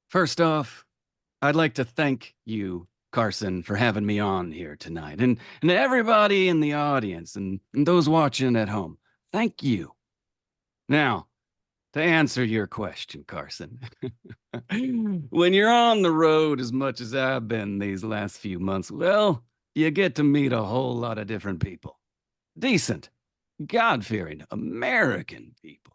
First off, I'd like to thank you, Carson, for having me on here tonight, and everybody in the audience and those watching at home. Thank you. Now, to answer your question, Carson, when you're on the road as much as I've been these last few months, well, you get to meet a whole lot of different people. Decent, God-fearing American people.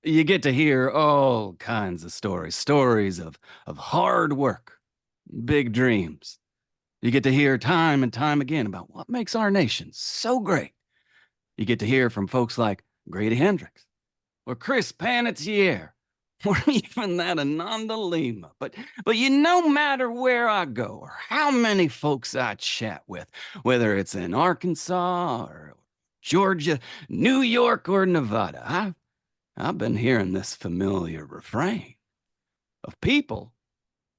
You get to hear all kinds of stories of hard work, big dreams. You get to hear time and time again about what makes our nation so great. You get to hear from folks like Grady Hendrix or Chris Panatier or even that Ananda Lima. But no matter where I go or how many folks I chat with, whether it's in Arkansas or Georgia, New York, or Nevada, I've been hearing this familiar refrain of people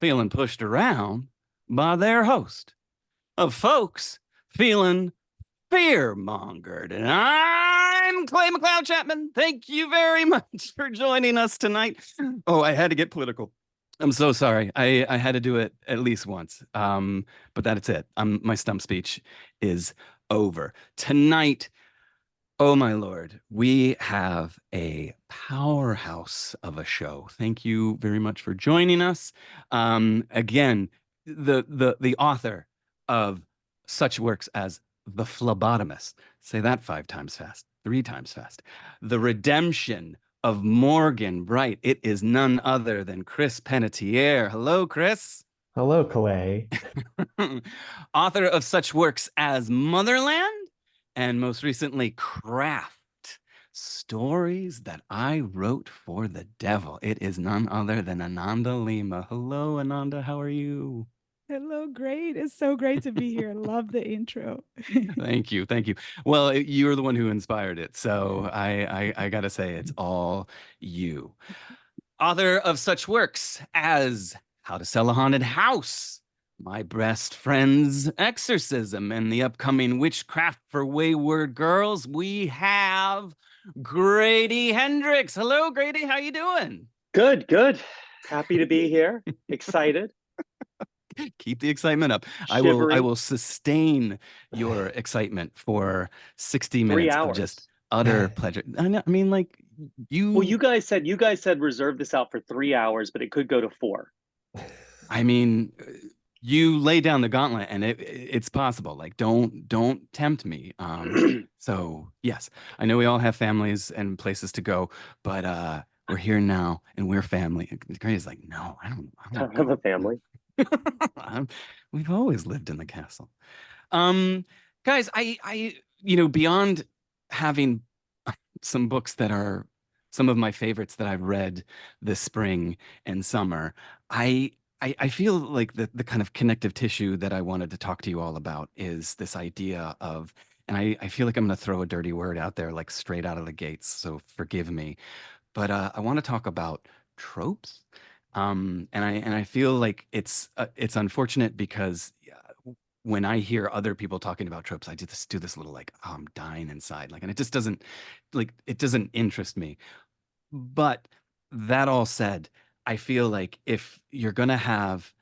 feeling pushed around by their host, of folks feeling fear-mongered. And I'm Clay McLeod Chapman. Thank you very much for joining us tonight. Oh, I had to get political. I'm so sorry. I had to do it at least once. But that's it. My stump speech is over. Tonight, oh my Lord, we have a powerhouse of a show. Thank you very much for joining us. Again, the author of such works as The Phlebotomist. Say that 5 times fast, 3 times fast. The Redemption of Morgan Bright. It is none other than Chris Panatier. Hello, Chris. Hello, Clay. Author of such works as Motherland and most recently Craft. Stories that I wrote for the devil. It is none other than Ananda Lima. Hello, Ananda. How are you? Hello, great. It's so great to be here. Love the intro. Thank you. Thank you. Well, you're the one who inspired it. So I gotta say it's all you. Author of such works as How to Sell a Haunted House, My Best Friend's Exorcism, and the upcoming Witchcraft for Wayward Girls, we have Grady Hendrix. Hello, Grady. How you doing? Good, good. Happy to be here. Excited. Keep the excitement up. I Shivering. will sustain your excitement for 60 3 minutes of hours. just utter pleasure. I mean, like you. Well, you guys said reserve this out for 3 hours, but it could go to 4. I mean, you lay down the gauntlet, and it's possible. Like, don't tempt me. So yes, I know we all have families and places to go, but we're here now, and we're family. And Grady's like, no, I don't have a family. We've always lived in the castle. Guys, I beyond having some books that are some of my favorites that I've read this spring and summer, I feel like the kind of connective tissue that I wanted to talk to you all about is this idea of, and I feel like I'm going to throw a dirty word out there, like straight out of the gates, so forgive me, but I want to talk about tropes. And I feel like it's unfortunate because when I hear other people talking about tropes, I do this little like, oh, I'm dying inside, like, and it just doesn't, like, it doesn't interest me. But that all said, I feel like if you're gonna have,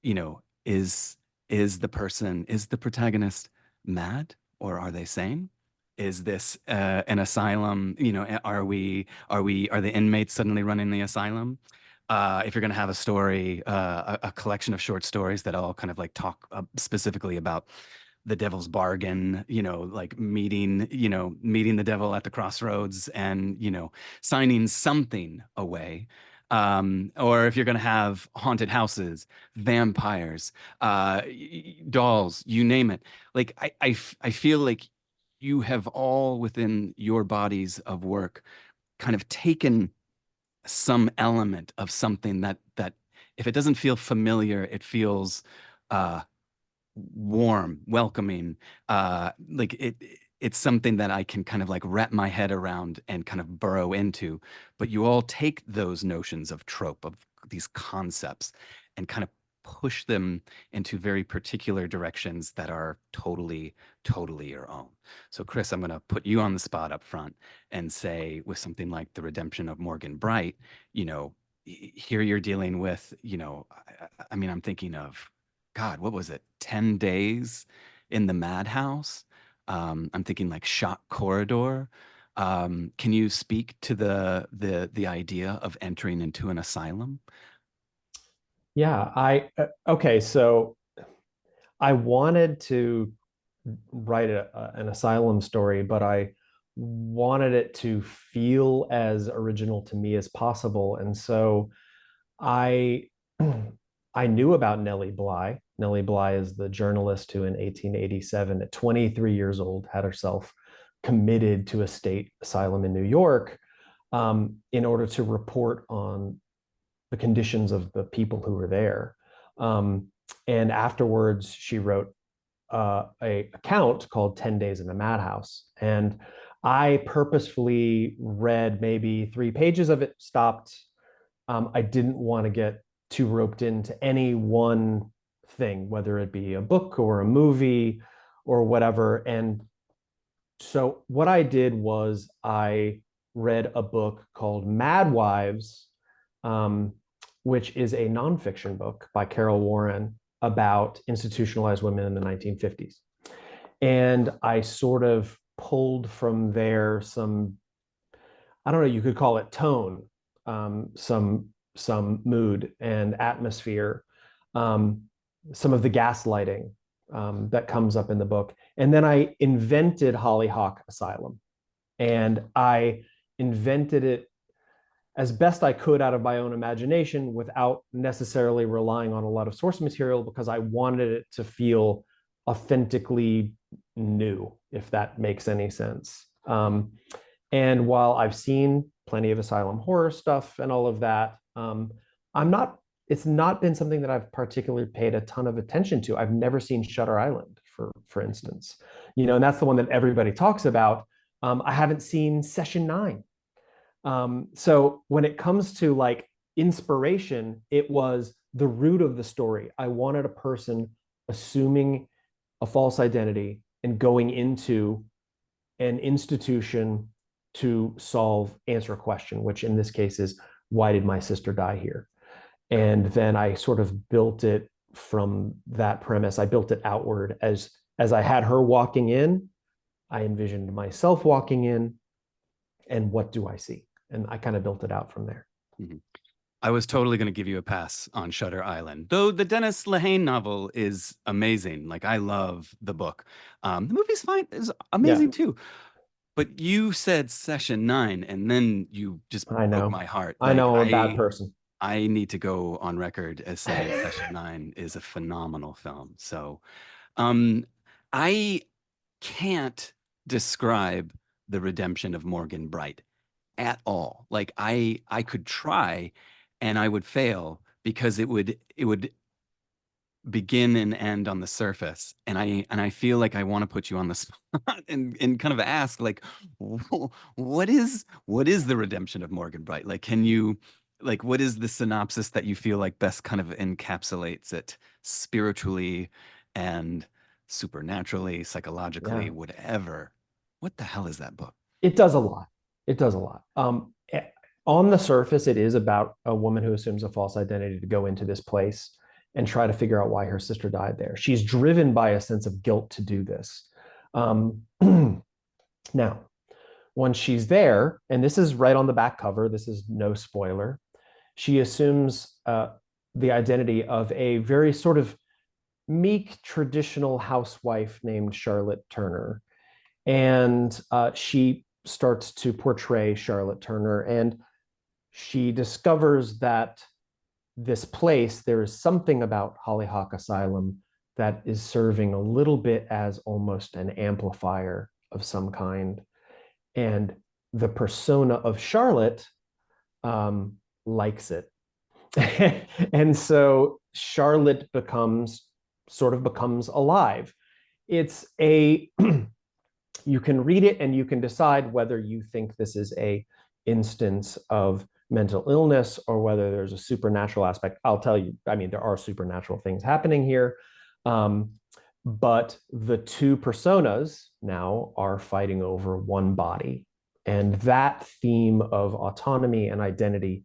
you know, is the protagonist mad or are they sane? Is this an asylum? Are the inmates suddenly running the asylum? If you're going to have a story, a collection of short stories that all kind of like talk specifically about the devil's bargain, like meeting the devil at the crossroads and, signing something away. Or if you're going to have haunted houses, vampires, dolls, you name it. Like, I feel like you have all within your bodies of work kind of taken some element of something that if it doesn't feel familiar, it feels warm, welcoming, like it's something that I can kind of like wrap my head around and kind of burrow into. But you all take those notions of trope, of these concepts, and kind of push them into very particular directions that are totally your own. So Chris, I'm going to put you on the spot up front and say, with something like The Redemption of Morgan Bright, here you're dealing with, you know, I mean, I'm thinking of, God, what was it? 10 days in the madhouse. I'm thinking like shock corridor. Can you speak to the idea of entering into an asylum? Yeah, okay, so I wanted to write an asylum story, but I wanted it to feel as original to me as possible. And so I I knew about Nellie Bly. Nellie Bly is the journalist who in 1887, at 23 years old, had herself committed to a state asylum in New York in order to report on the conditions of the people who were there. And afterwards, she wrote a account called 10 Days in the Madhouse. And I purposefully read maybe 3 pages of it, stopped. I didn't want to get too roped into any one thing, whether it be a book or a movie or whatever. And so what I did was I read a book called Mad Wives, which is a nonfiction book by Carol Warren about institutionalized women in the 1950s. And I sort of pulled from there some, I don't know, you could call it tone, some mood and atmosphere, some of the gaslighting that comes up in the book. And then I invented Hollyhock Asylum. And I invented it as best I could out of my own imagination without necessarily relying on a lot of source material, because I wanted it to feel authentically new, if that makes any sense. And while I've seen plenty of asylum horror stuff and all of that, it's not been something that I've particularly paid a ton of attention to. I've never seen Shutter Island, for instance, and that's the one that everybody talks about. I haven't seen Session 9. So when it comes to like inspiration, it was the root of the story. I wanted a person assuming a false identity and going into an institution to answer a question, which in this case is, why did my sister die here? And then I sort of built it from that premise. I built it outward as I had her walking in, I envisioned myself walking in, and what do I see? And I kind of built it out from there. Mm-hmm. I was totally going to give you a pass on Shutter Island, though the Dennis Lehane novel is amazing. Like, I love the book. The movie's fine, is amazing too. But you said Session 9, and then you just broke my heart. I know, I'm a bad person. I need to go on record as saying Session 9 is a phenomenal film. So I can't describe the redemption of Morgan Bright at all. Like, I could try and I would fail, because it would begin and end on the surface. And I feel like I want to put you on the spot and kind of ask, like, what is the redemption of Morgan Bright? Like, can you, like, what is the synopsis that you feel like best kind of encapsulates it spiritually and supernaturally, psychologically, whatever? What the hell is that book? It does a lot. It does a lot. On the surface, it is about a woman who assumes a false identity to go into this place and try to figure out why her sister died there. She's driven by a sense of guilt to do this. Now, when she's there, and this is right on the back cover, this is no spoiler, she assumes the identity of a very sort of meek, traditional housewife named Charlotte Turner. And she starts to portray Charlotte Turner, and she discovers that this place, there is something about Hollyhock Asylum that is serving a little bit as almost an amplifier of some kind. And the persona of Charlotte likes it. And so Charlotte becomes alive. It's you can read it and you can decide whether you think this is a instance of mental illness or whether there's a supernatural aspect. I'll tell you, I mean, there are supernatural things happening here. But the two personas now are fighting over one body. And that theme of autonomy and identity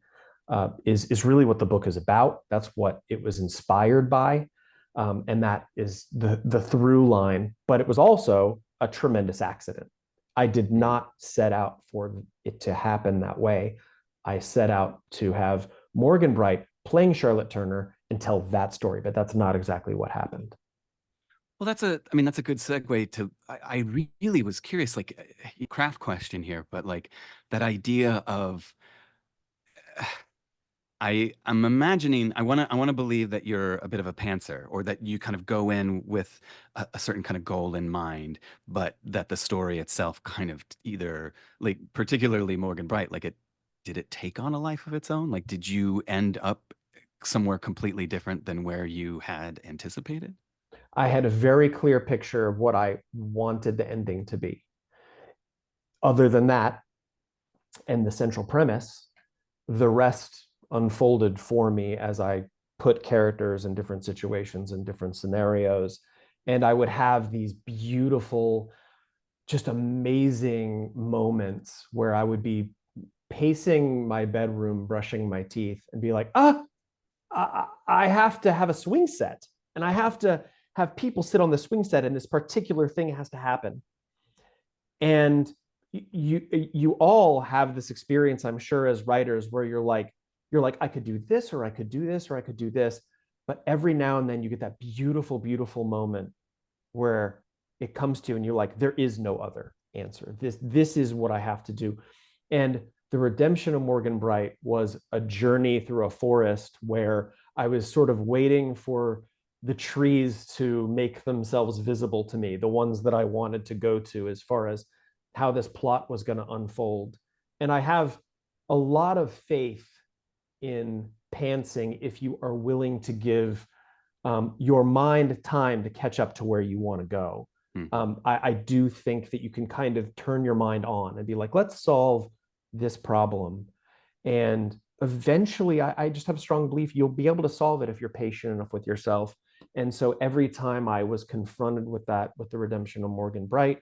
is really what the book is about. That's what it was inspired by. And that is the through line, but it was also a tremendous accident. I did not set out for it to happen that way. I set out to have Morgan Bright playing Charlotte Turner and tell that story, but that's not exactly what happened. Well, that's a good segue to, I really was curious, like a craft question here, but like that idea of, I'm imagining, I want to believe that you're a bit of a pantser, or that you kind of go in with a certain kind of goal in mind, but that the story itself kind of either, like particularly Morgan Bright, like did it take on a life of its own? Like, did you end up somewhere completely different than where you had anticipated? I had a very clear picture of what I wanted the ending to be. Other than that, and the central premise, the rest unfolded for me as I put characters in different situations and different scenarios. And I would have these beautiful, just amazing moments where I would be pacing my bedroom, brushing my teeth, and be like, I have to have a swing set, and I have to have people sit on the swing set, and this particular thing has to happen. And you all have this experience, I'm sure, as writers, where you're like, I could do this, or I could do this, or I could do this. But every now and then you get that beautiful, beautiful moment where it comes to you and you're like, there is no other answer. This is what I have to do. And the redemption of Morgan Bright was a journey through a forest where I was sort of waiting for the trees to make themselves visible to me, the ones that I wanted to go to as far as how this plot was going to unfold. And I have a lot of faith in pantsing if you are willing to give your mind time to catch up to where you want to go. I do think that you can kind of turn your mind on and be like, let's solve this problem. And eventually, I just have a strong belief you'll be able to solve it if you're patient enough with yourself. And so every time I was confronted with that, with the redemption of Morgan Bright,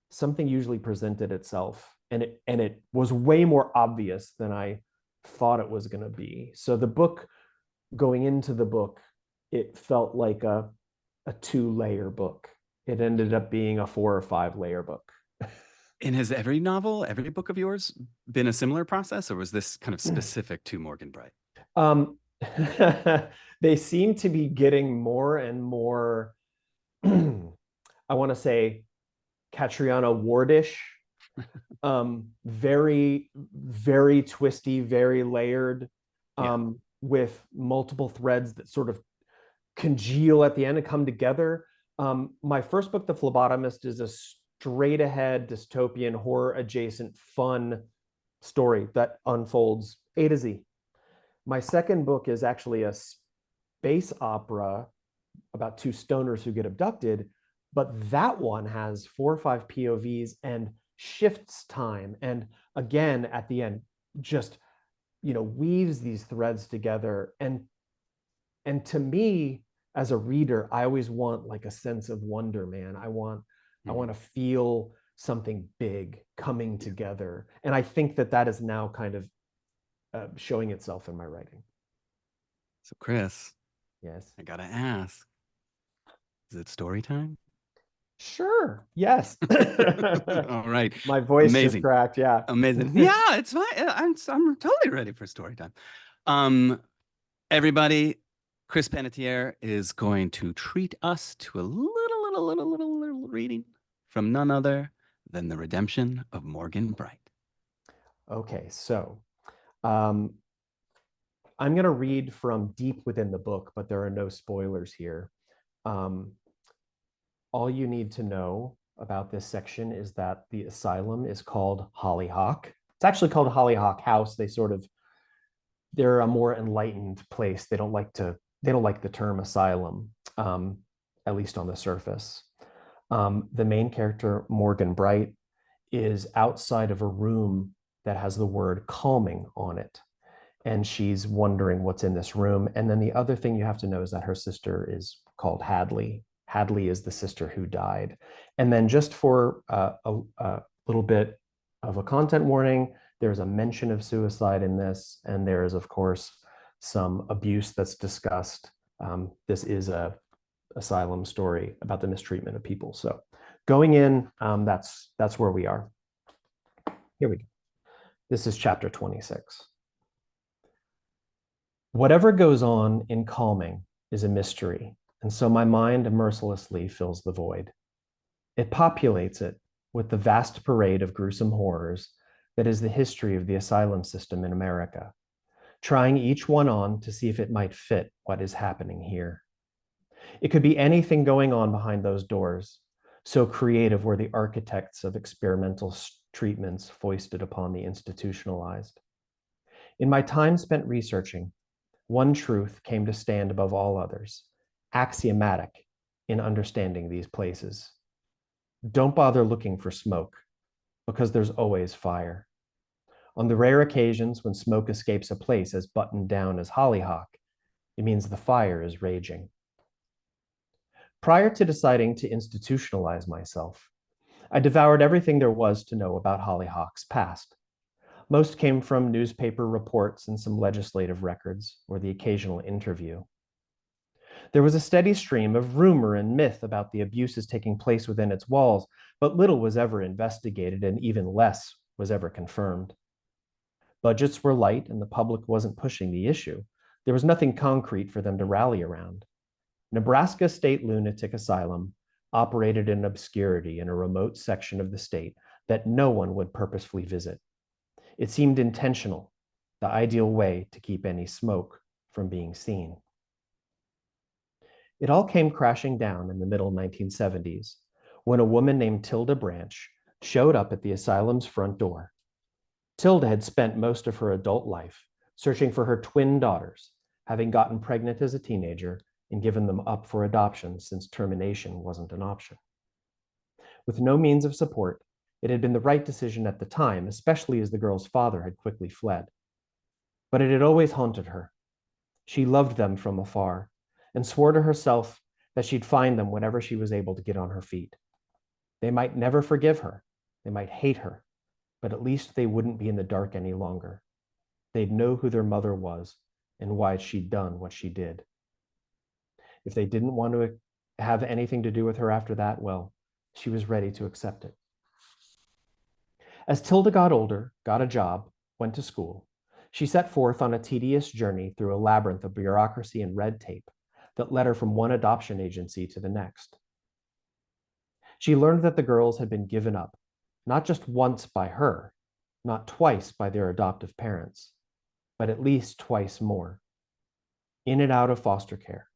something usually presented itself, and it was way more obvious than I thought it was going to be. So the book, going into the book, it felt like a 2-layer book. It ended up being a 4 or 5-layer book. And has every novel, every book of yours been a similar process, or was this kind of specific to Morgan Bright? They seem to be getting more and more, I want to say, Catriona Wardish, very, very twisty, very layered, with multiple threads that sort of congeal at the end and come together. My first book, The Phlebotomist, is a straight ahead dystopian horror adjacent fun story that unfolds A to Z. My second book is actually a space opera about 2 stoners who get abducted, but that one has 4 or 5 POVs and shifts time, and again at the end just weaves these threads together. And to me, as a reader, I always want like a sense of wonder, man. I want to feel something big coming together, and I think that is now kind of showing itself in my writing. So Chris, yes, I gotta ask, is it story time? Sure. Yes. All right. My voice Amazing. just cracked. Yeah. Amazing. Yeah, it's fine. I'm totally ready for story time. Everybody, Chris Panatier is going to treat us to a little reading from none other than The Redemption of Morgan Bright. Okay, so I'm going to read from deep within the book, but there are no spoilers here. All you need to know about this section is that the asylum is called Hollyhock. It's actually called Hollyhock House. They're a more enlightened place. They don't like the term asylum, at least on the surface. The main character, Morgan Bright, is outside of a room that has the word calming on it. And she's wondering what's in this room. And then the other thing you have to know is that her sister is called Hadley. Hadley is the sister who died. And then just for a little bit of a content warning, There's a mention of suicide in this, and there is, of course, some abuse that's discussed. This is a asylum story about the mistreatment of people. So going in, that's where we are. Here we go. This is chapter 26. Whatever goes on in calming is a mystery, and so my mind mercilessly fills the void. It populates it with the vast parade of gruesome horrors that is the history of the asylum system in America, trying each one on to see if it might fit what is happening here. It could be anything going on behind those doors, so creative were the architects of experimental treatments foisted upon the institutionalized. In my time spent researching, one truth came to stand above all others, axiomatic in understanding these places. Don't bother looking for smoke, because there's always fire. On the rare occasions when smoke escapes a place as buttoned down as hollyhock, it means the fire is raging. Prior to deciding to institutionalize myself, I devoured everything there was to know about hollyhock's past. Most came from newspaper reports and some legislative records, or the occasional interview. There was a steady stream of rumor and myth about the abuses taking place within its walls, but little was ever investigated and even less was ever confirmed. Budgets were light and the public wasn't pushing the issue. There was nothing concrete for them to rally around. Nebraska State Lunatic Asylum operated in obscurity in a remote section of the state that no one would purposefully visit. It seemed intentional, the ideal way to keep any smoke from being seen. It all came crashing down in the middle 1970s when a woman named Tilda Branch showed up at the asylum's front door. Tilda had spent most of her adult life searching for her twin daughters, having gotten pregnant as a teenager and given them up for adoption since termination wasn't an option. With no means of support, it had been the right decision at the time, especially as the girl's father had quickly fled. But it had always haunted her. She loved them from afar and swore to herself that she'd find them whenever she was able to get on her feet. They might never forgive her, they might hate her, but at least they wouldn't be in the dark any longer. They'd know who their mother was and why she'd done what she did. If they didn't want to have anything to do with her after that, well, she was ready to accept it. As Tilda got older, got a job, went to school, she set forth on a tedious journey through a labyrinth of bureaucracy and red tape that led her from one adoption agency to the next. She learned that the girls had been given up, not just once by her, not twice by their adoptive parents, but at least twice more, in and out of foster care.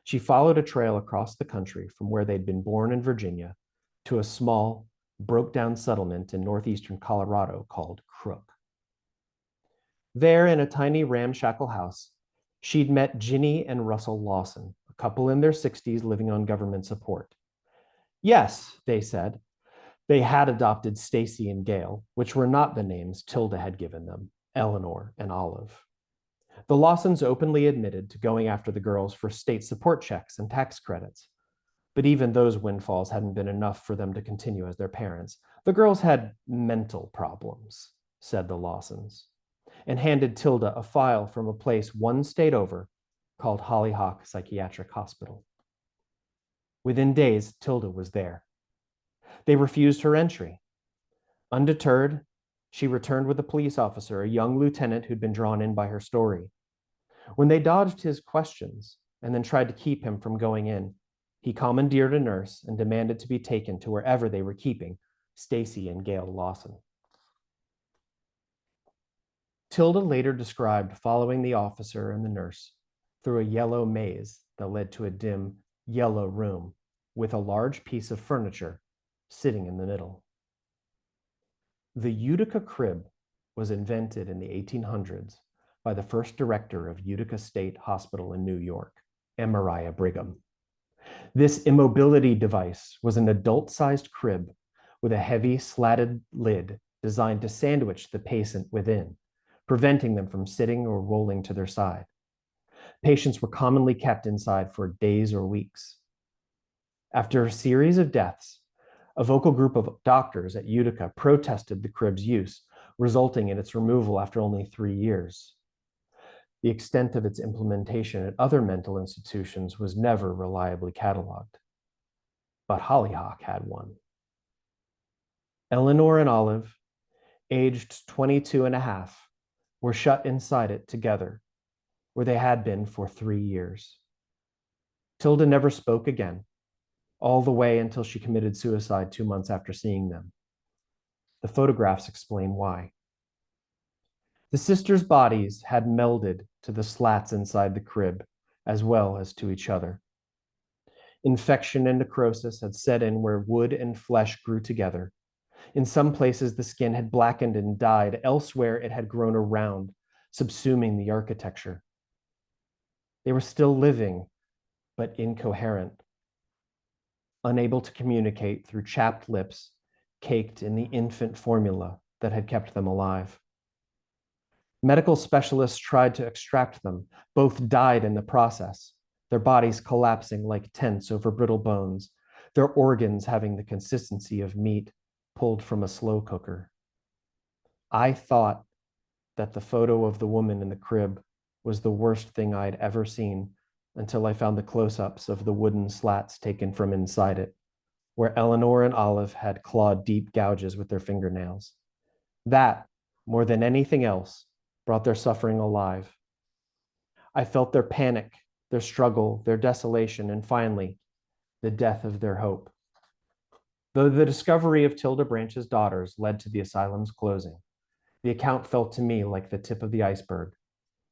She followed a trail across the country from where they'd been born in Virginia to a small, broke-down settlement in northeastern Colorado called Crook. There, in a tiny ramshackle house, she'd met Ginny and Russell Lawson, a couple in their 60s living on government support. Yes, they said, they had adopted Stacy and Gail, which were not the names Tilda had given them, Eleanor and Olive. The Lawsons openly admitted to going after the girls for state support checks and tax credits. But even those windfalls hadn't been enough for them to continue as their parents. The girls had mental problems, said the Lawsons, and handed Tilda a file from a place one state over called Hollyhock Psychiatric Hospital. Within days, Tilda was there. They refused her entry. Undeterred, she returned with a police officer, a young lieutenant who'd been drawn in by her story. When they dodged his questions and then tried to keep him from going in, he commandeered a nurse and demanded to be taken to wherever they were keeping Stacy and Gail Lawson. Tilda later described following the officer and the nurse through a yellow maze that led to a dim yellow room with a large piece of furniture sitting in the middle. The Utica crib was invented in the 1800s by the first director of Utica State Hospital in New York, Maria Brigham. This immobility device was an adult-sized crib with a heavy slatted lid designed to sandwich the patient within, preventing them from sitting or rolling to their side. Patients were commonly kept inside for days or weeks. After a series of deaths, a vocal group of doctors at Utica protested the crib's use, resulting in its removal after only 3 years. The extent of its implementation at other mental institutions was never reliably cataloged. But Hollyhock had one. Eleanor and Olive, aged 22 and a half, were shut inside it together, where they had been for 3 years. Tilda never spoke again, all the way until she committed suicide 2 months after seeing them. The photographs explain why. The sisters' bodies had melded to the slats inside the crib, as well as to each other. Infection and necrosis had set in where wood and flesh grew together. In some places, the skin had blackened and died. Elsewhere, it had grown around, subsuming the architecture. They were still living, but incoherent, unable to communicate through chapped lips, caked in the infant formula that had kept them alive. Medical specialists tried to extract them. Both died in the process, their bodies collapsing like tents over brittle bones, their organs having the consistency of meat pulled from a slow cooker. I thought that the photo of the woman in the crib was the worst thing I'd ever seen until I found the close-ups of the wooden slats taken from inside it, where Eleanor and Olive had clawed deep gouges with their fingernails. That, more than anything else, brought their suffering alive. I felt their panic, their struggle, their desolation, and finally, the death of their hope. Though the discovery of Tilda Branch's daughters led to the asylum's closing, the account felt to me like the tip of the iceberg,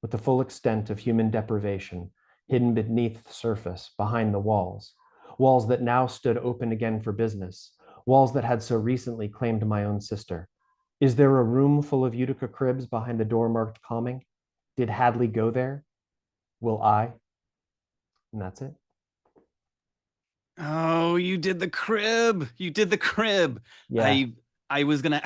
with the full extent of human deprivation hidden beneath the surface, behind the walls, walls that now stood open again for business, walls that had so recently claimed my own sister. Is there a room full of Utica cribs behind the door marked calming? Did Hadley go there? Will I? And that's it. Oh, you did the crib. You did the crib. Yeah. I was gonna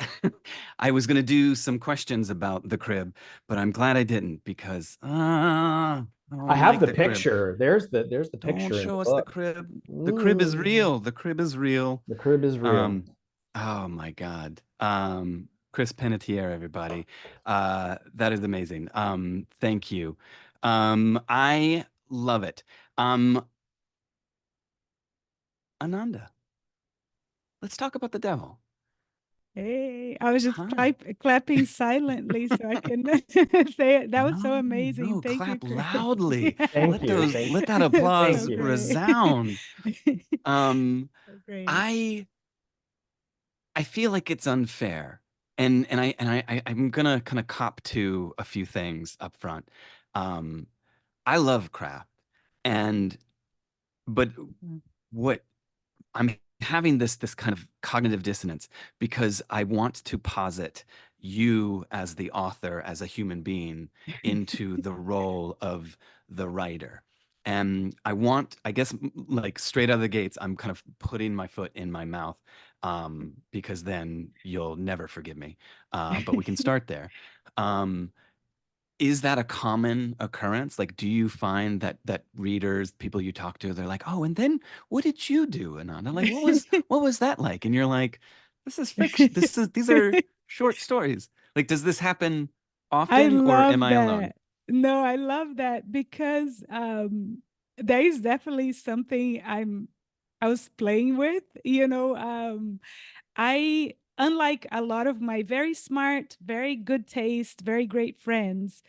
I was gonna do some questions about the crib, but I'm glad I didn't because I don't I have like the crib. picture. There's the Don't picture in show the us the book. crib. The crib is real. The crib is real. The crib is real. Oh my God. Chris Panatier, everybody. That is amazing. Thank you. I love it. Ananda, let's talk about the devil. Hey, I was just Hi. clapping silently so I can say it. That was so amazing. No, Thank you, clap Chris. loudly. Thank you. Let that It's applause so great. resound. So great. I feel like it's unfair. And I'm gonna kind of cop to a few things up front. I love craft, but what I'm having this kind of cognitive dissonance because I want to posit you as the author, as a human being, into the role of the writer. And I guess, like straight out of the gates, I'm kind of putting my foot in my mouth because then you'll never forgive me. But we can start there. Is that a common occurrence? Like, do you find that readers, people you talk to, they're like, "Oh, and then what did you do, Ananda? Like, what was that like?" And you're like, "This is fiction. These are short stories." Like, does this happen I often, or am love I alone? that. No, I love that because there is definitely something I was playing with, I unlike a lot of my very smart, very good taste, very great friends,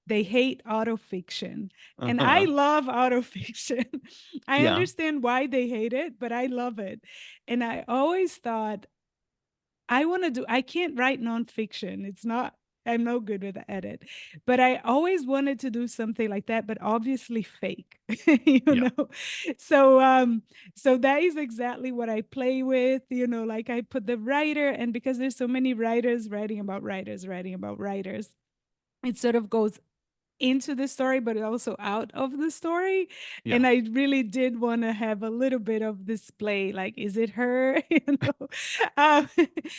they hate autofiction. And I Uh-huh. love autofiction. I Yeah. understand why they hate it, but I love it. And I always thought I can't write nonfiction. I'm no good with the edit, but I always wanted to do something like that, but obviously fake, you Yeah. know? So that is exactly what I play with, like I put the writer, and because there's so many writers writing about writers, it sort of goes into the story, but also out of the story. Yeah. And I really did want to have a little bit of display, like, is it her? Um,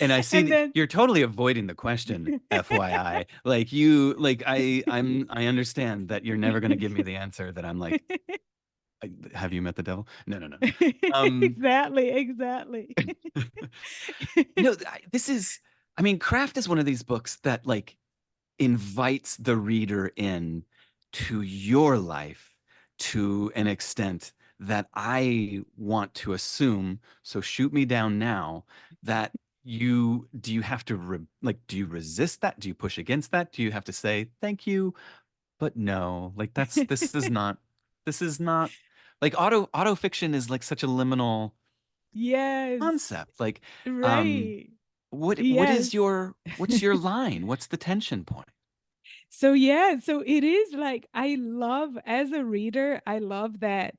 And I see and then you're totally avoiding the question, FYI. I understand that you're never going to give me the answer that I'm like, have you met the devil? No, no, no. Exactly. No, this is I mean, Craft is one of these books that like invites the reader in to your life to an extent that I want to assume. So shoot me down now that do you have to like, do you resist that? Do you push against that? Do you have to say, thank you, but no, like this is not like auto fiction is like such a liminal Yes, concept. Like, um, right. what Yes. is what's your line? What's the tension point? So yeah, so it is like I love as a reader, I love that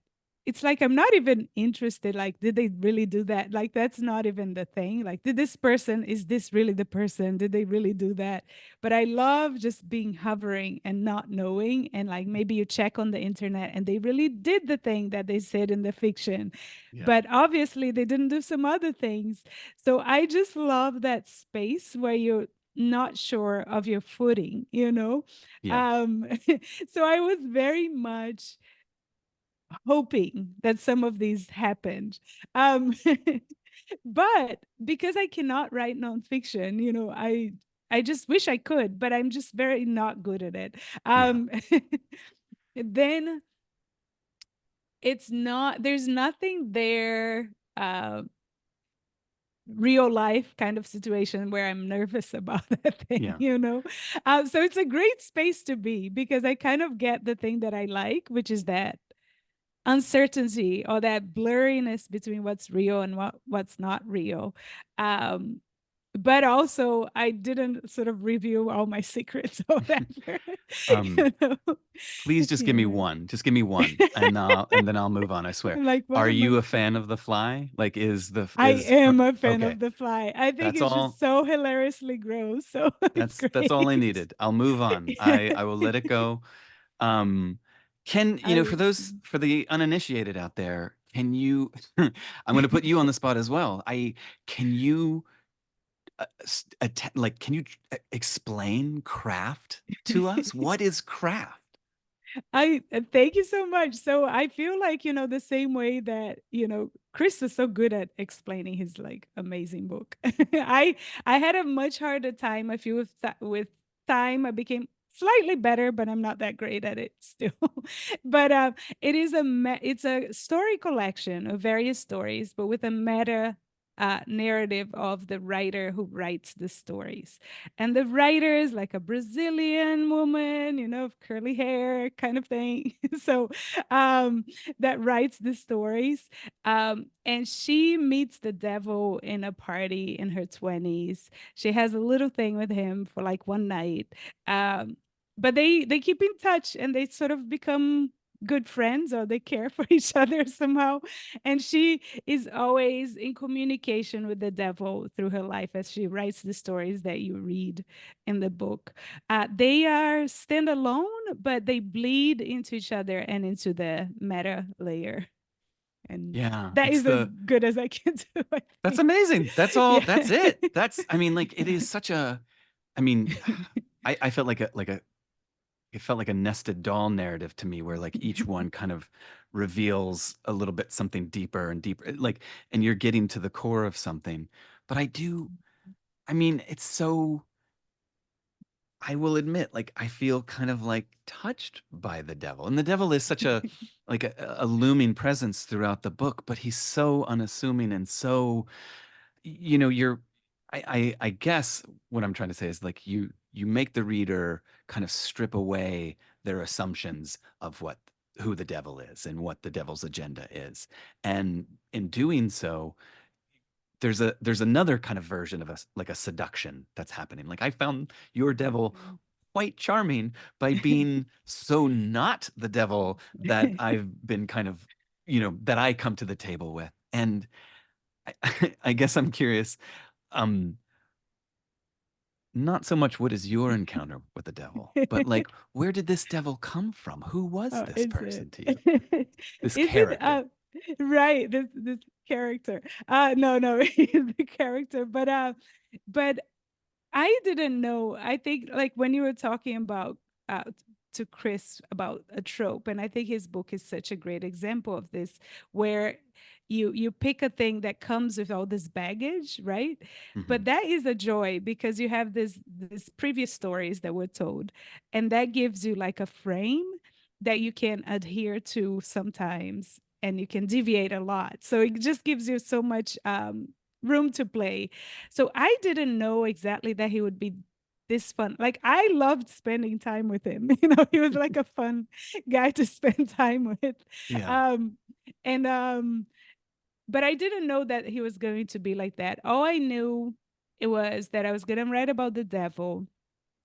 it's like I'm not even interested like did they really do that? Like that's not even the thing. Like did this person is this really the person? Did they really do that? But I love just being hovering and not knowing and like maybe you check on the internet and they really did the thing that they said in the fiction. Yeah. But obviously they didn't do some other things. So I just love that space where you're not sure of your footing, you know? Yeah. Um, so I was very much hoping that some of these happened. Um, but because I cannot write nonfiction, you know, I just wish I could, but I'm just very not good at it. Yeah. Then it's not, there's nothing there. Real life kind of situation where I'm nervous about that thing, Yeah. you know? So it's a great space to be because I kind of get the thing that I like, which is that uncertainty or that blurriness between what's real and what's not real. Um, but also I didn't sort of reveal all my secrets or whatever. Um, You know? please just give me Yeah. one. Just give me one, and then I'll move on. I swear. I'm like, what Are am I you a saying? fan of The Fly? Like, I am a fan okay? of The Fly. I think That's it's just all. so hilariously gross. So it's That's all I great. needed. I'll move on. I will let it go. Um, I for those for the uninitiated out there, can you? I'm going to put you on the spot as well. Can you like can you explain craft to us? What is craft? I thank you so much. So I feel like, you know, the same way that, you know, Chris is so good at explaining his like amazing book. I had a much harder time. I feel with time I became slightly better, but I'm not that great at it still. But it is it's a story collection of various stories, but with a meta narrative of the writer who writes the stories. And the writer is like a Brazilian woman, you know, of curly hair kind of thing. So that writes the stories. And she meets the devil in a party in her 20s. She has a little thing with him for like one night. But they keep in touch and they sort of become good friends or they care for each other somehow. And she is always in communication with the devil through her life as she writes the stories that you read in the book. They are standalone, but they bleed into each other and into the meta layer. And Yeah, that it's is as the good as I can do, I that's think. amazing. That's all. Yeah. That's it. That's I mean, like it is such a. I mean, I felt like a it felt like a nested doll narrative to me, where like each one kind of reveals a little bit something deeper and deeper, like, and you're getting to the core of something. But I mean, it's so. I will admit, like, I feel kind of like touched by the devil. And the devil is such a like a looming presence throughout the book, but he's so unassuming and so, you're I guess what I'm trying to say is like you make the reader kind of strip away their assumptions of who the devil is and what the devil's agenda is. And in doing so, there's another kind of version of like a seduction that's happening. Like I found your devil quite charming by being so not the devil that I've been kind of, that I come to the table with. And I guess I'm curious, um, not so much what is your encounter with the devil, but like where did this devil come from? Who was Oh, this is it? person to you? This Is it character? right, this character. No, he's the character, but I didn't know. I think like when you were talking about to Chris about a trope, and I think his book is such a great example of this, where you pick a thing that comes with all this baggage, right? But Mhm. that is a joy because you have this previous stories that were told, and that gives you like a frame that you can adhere to sometimes, and you can deviate a lot. So it just gives you so much room to play. So I didn't know exactly that he would be this fun. Like I loved spending time with him. He was like a fun guy to spend time with. Yeah. Um, and but I didn't know that he was going to be like that. All I knew it was that I was going to write about the devil,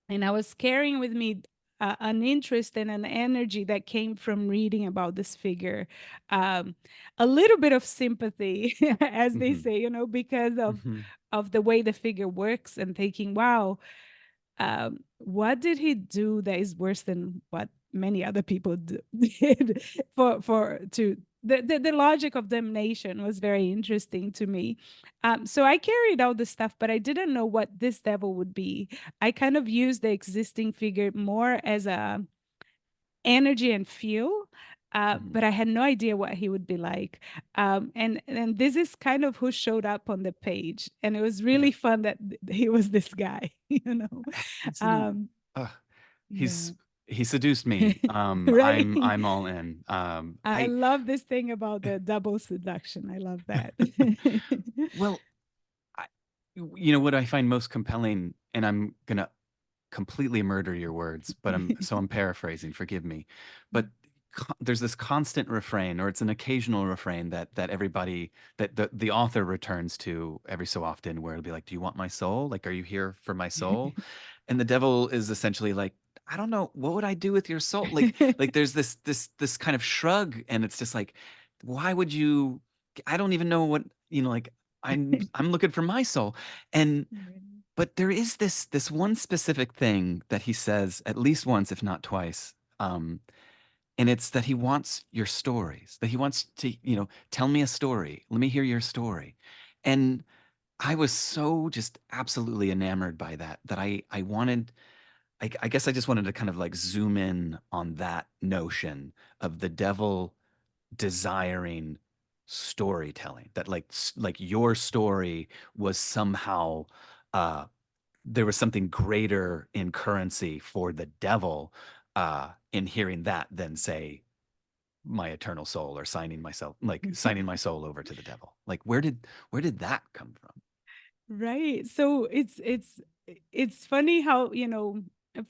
and I was carrying with me an interest and an energy that came from reading about this figure, um, a little bit of sympathy, as they Mhm. say, because Mhm. of the way the figure works, and thinking, wow, what did he do that is worse than what many other people did for to the logic of damnation was very interesting to me. So I carried out the stuff, but I didn't know what this devil would be. I kind of used the existing figure more as a energy and feel, Mhm. but I had no idea what he would be like. And this is kind of who showed up on the page, and it was Yeah. really fun that he was this guy, you know. It's Um, uh, yeah, he seduced me. right. I'm all in. I love this thing about the double seduction. I love that. Well, I, what I find most compelling, and I'm gonna completely murder your words, but I'm paraphrasing, forgive me. But there's this constant refrain, or it's an occasional refrain that everybody that the author returns to every so often, where it'll be like, "Do you want my soul? Like, are you here for my soul?" And the devil is essentially like, "I don't know, what would I do with your soul?" Like there's this kind of shrug, and it's just like, why would you? I don't even know what, like, I'm looking for my soul. And but there is this one specific thing that he says at least once, if not twice, and it's that he wants your stories, that he wants to, tell me a story, let me hear your story. And I was so just absolutely enamored by that I wanted, I guess I just wanted to kind of like zoom in on that notion of the devil desiring storytelling, that like your story was somehow, uh there was something greater in currency for the devil, in hearing that, than say my eternal soul, or signing my soul over to the devil. Like, where did that come from? Right. So it's funny how,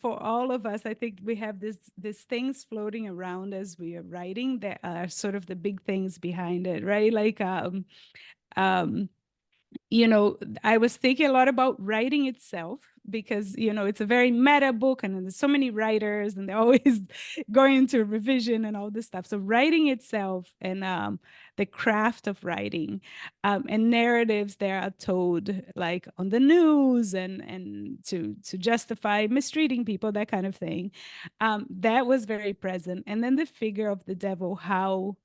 for all of us, I think we have these things floating around as we are writing that are sort of the big things behind it, right? Like um I was thinking a lot about writing itself because, it's a very meta book, and there's so many writers and they're always going into revision and all this stuff. So writing itself, and the craft of writing, and narratives that are told like on the news, and to justify mistreating people, that kind of thing. That was very present. And then the figure of the devil, how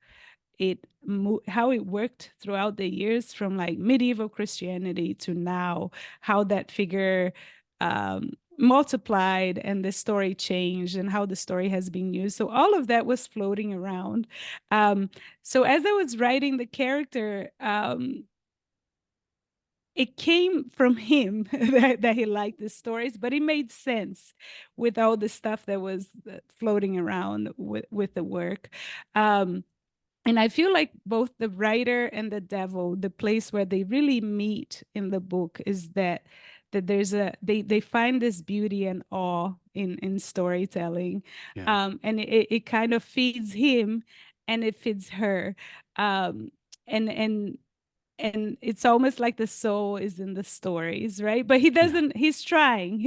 it worked throughout the years, from like medieval Christianity to now, how that figure multiplied, and the story changed, and how the story has been used. So all of that was floating around. So as I was writing the character, it came from him that he liked the stories, but it made sense with all the stuff that was floating around with the work. And I feel like both the writer and the devil, the place where they really meet in the book, is that they find this beauty and awe in storytelling. Yeah. And it kind of feeds him, and it feeds her. Um, and and it's almost like the soul is in the stories, right? But he Yeah. doesn't, he's trying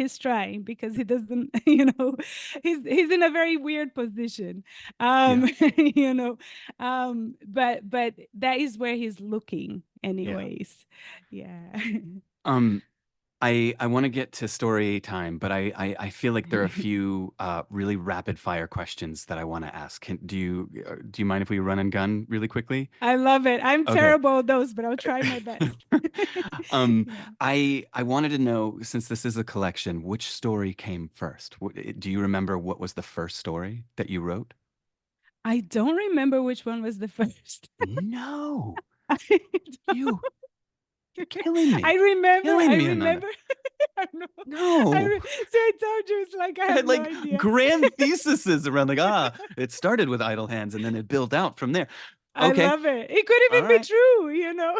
because he doesn't, he's in a very weird position. Yeah. You know but that is where he's looking Yeah. anyways. Yeah. um I want to get to story time, but I feel like there are a few really rapid fire questions that I want to ask. Do you mind if we run and gun really quickly? I love it. I'm Okay. terrible at those, but I'll try my best. um, Yeah. I wanted to know, since this is a collection, which story came first? Do you remember what was the first story that you wrote? I don't remember which one was the first. No. You're killing me. I remember. Killing I me, Ananda. remember. I know. No. So I told you, it's like I I have had no like idea. grand theses around it started with idle hands and then it built out from there. I Okay. love it. It could even All be right. true, you know.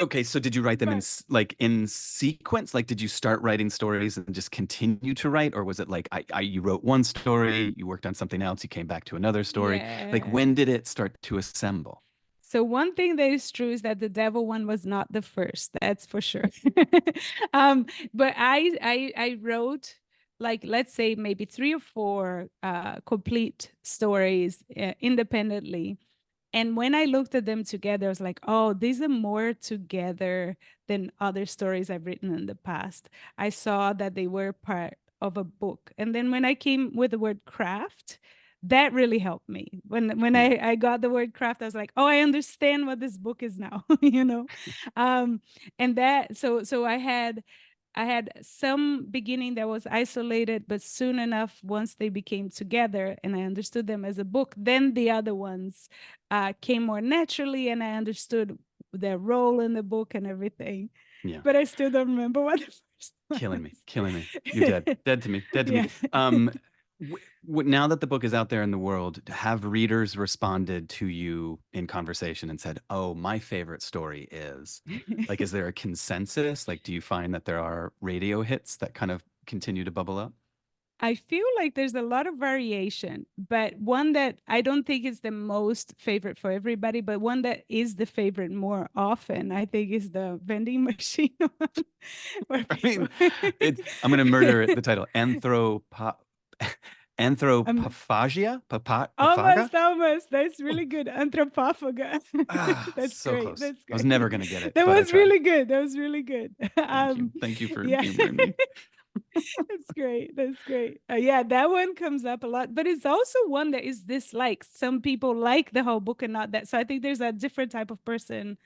Okay, so did you write them in But- in sequence? Like, did you start writing stories and just continue to write, or was it like you wrote one story, you worked on something else, you came back to another story? Like, Yeah. when did it start to assemble? So one thing that is true is that the devil one was not the first. That's for sure. But I wrote, like, let's say maybe 3 or 4 complete stories independently. And when I looked at them together, I was like, oh, these are more together than other stories I've written in the past. I saw that they were part of a book. And then when I came with the word craft, that really helped me. When Yeah. I got the word craft, I was like, oh, I understand what this book is now, you know? And that, so I had some beginning that was isolated, but soon enough, once they became together and I understood them as a book, then the other ones came more naturally and I understood their role in the book and everything. Yeah. But I still don't remember what the first one Killing me, was. killing me. You're dead, dead to me, dead to Yeah. me. Now that the book is out there in the world, have readers responded to you in conversation and said, "Oh, my favorite story is," like, is there a consensus? Like, do you find that there are radio hits that kind of continue to bubble up? I feel like there's a lot of variation, but one that I don't think is the most favorite for everybody, but one that is the favorite more often, I think, is the vending machine one. Where I mean, people- I'm going to murder the title. Um, Anthropophagia? Papaga? almost. That's Oh, really good. Anthropophaga. That's so great. close. That's I was great. never going to get it, That but I was tried. really good. That was really good. Thank you. Thank you for Yeah. humoring me. That's great. That's great. Yeah, that one comes up a lot, but it's also one that is disliked. Some people like the whole book and not that. So I think there's a different type of person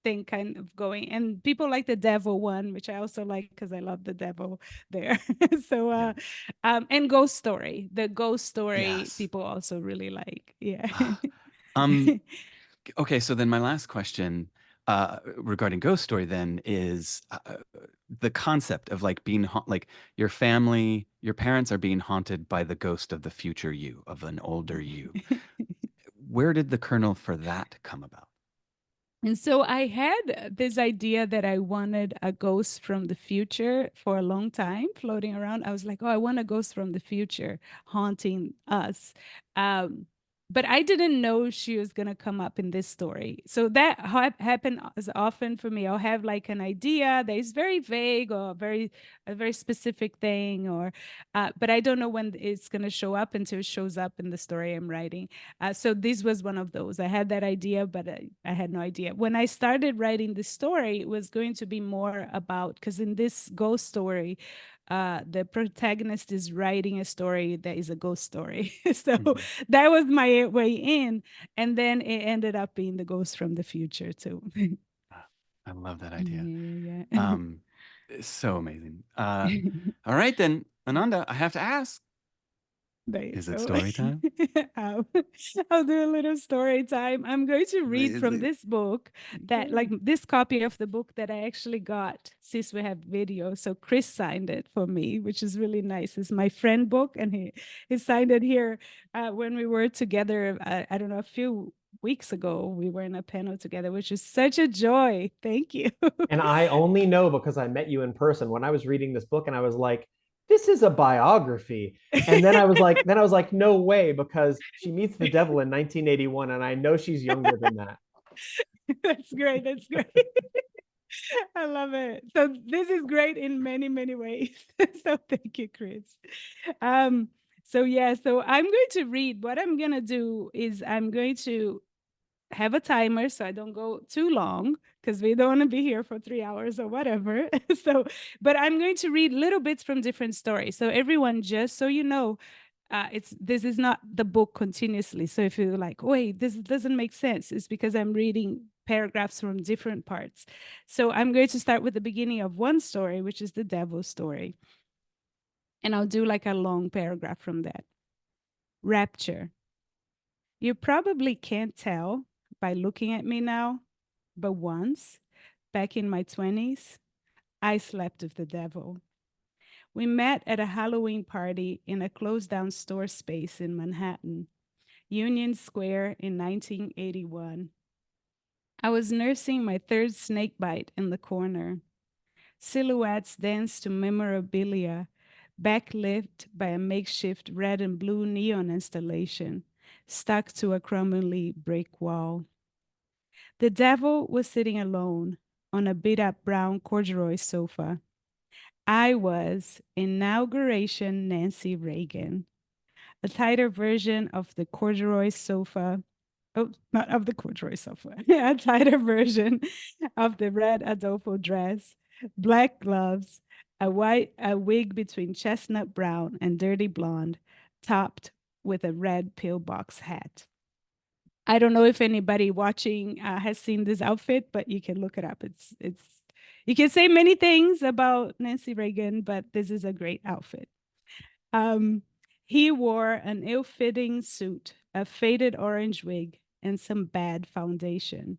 thing kind of going. And people like the devil one, which I also like because I love the devil there. So Yeah. and ghost story. The ghost story Yes. people also really like. Yeah. Okay, so then my last question regarding Ghost Story then is the concept of like being like your family, your parents are being haunted by the ghost of the future you, of an older you. Where did the kernel for that come about? And so I had this idea that I wanted a ghost from the future for a long time floating around. I was like, oh, I want a ghost from the future haunting us. But I didn't know she was going to come up in this story. So that happened as often for me. I'll have like an idea that is very vague or a very specific thing, or but I don't know when it's going to show up until it shows up in the story I'm writing. So this was one of those. I had that idea, but I had no idea. When I started writing the story, it was going to be more about, because in this ghost story, the protagonist is writing a story that is a ghost story. So that was my way in. And then it ended up being the ghost from the future too. I love that idea. Yeah. It's so amazing. All right then, Ananda, I have to ask, There you is it go. story time? I'll do a little story time. I'm going to read from this book that, like, this copy of the book that I actually got since we have video. So Chris signed it for me, which is really nice. It's my friend book, and he signed it here when we were together. I don't know, a few weeks ago. We were in a panel together, which is such a joy. Thank you. And I only know because I met you in person when I was reading this book and I was like, this is a biography. And then I was like, no way, because she meets the devil in 1981 and I know she's younger than that. That's great. That's great. I love it. So this is great in many, many ways. So thank you, Chris. So yeah, so I'm going to read. What I'm gonna do is I'm going to have a timer so I don't go too long, because we don't want to be here for 3 hours or whatever. So, but I'm going to read little bits from different stories. So everyone, just so you know, this is not the book continuously. So if you're like, wait, this doesn't make sense, it's because I'm reading paragraphs from different parts. So I'm going to start with the beginning of one story, which is the devil story. And I'll do like a long paragraph from that. Rapture. You probably can't tell by looking at me now, But once, back in my 20s, I slept with the devil. We met at a Halloween party in a closed down store space in Manhattan, Union Square in 1981. I was nursing my third snake bite in the corner. Silhouettes danced to memorabilia, backlit by a makeshift red and blue neon installation stuck to a crumbly brick wall. The devil was sitting alone on a beat-up brown corduroy sofa. I was Inauguration Nancy Reagan, a tighter version of the corduroy sofa. Oh, not of the corduroy sofa, a tighter version of the red Adolfo dress, black gloves, a wig between chestnut brown and dirty blonde, topped with a red pillbox hat. I don't know if anybody watching has seen this outfit, but you can look it up. It's you can say many things about Nancy Reagan, but this is a great outfit. He wore an ill-fitting suit, a faded orange wig, and some bad foundation.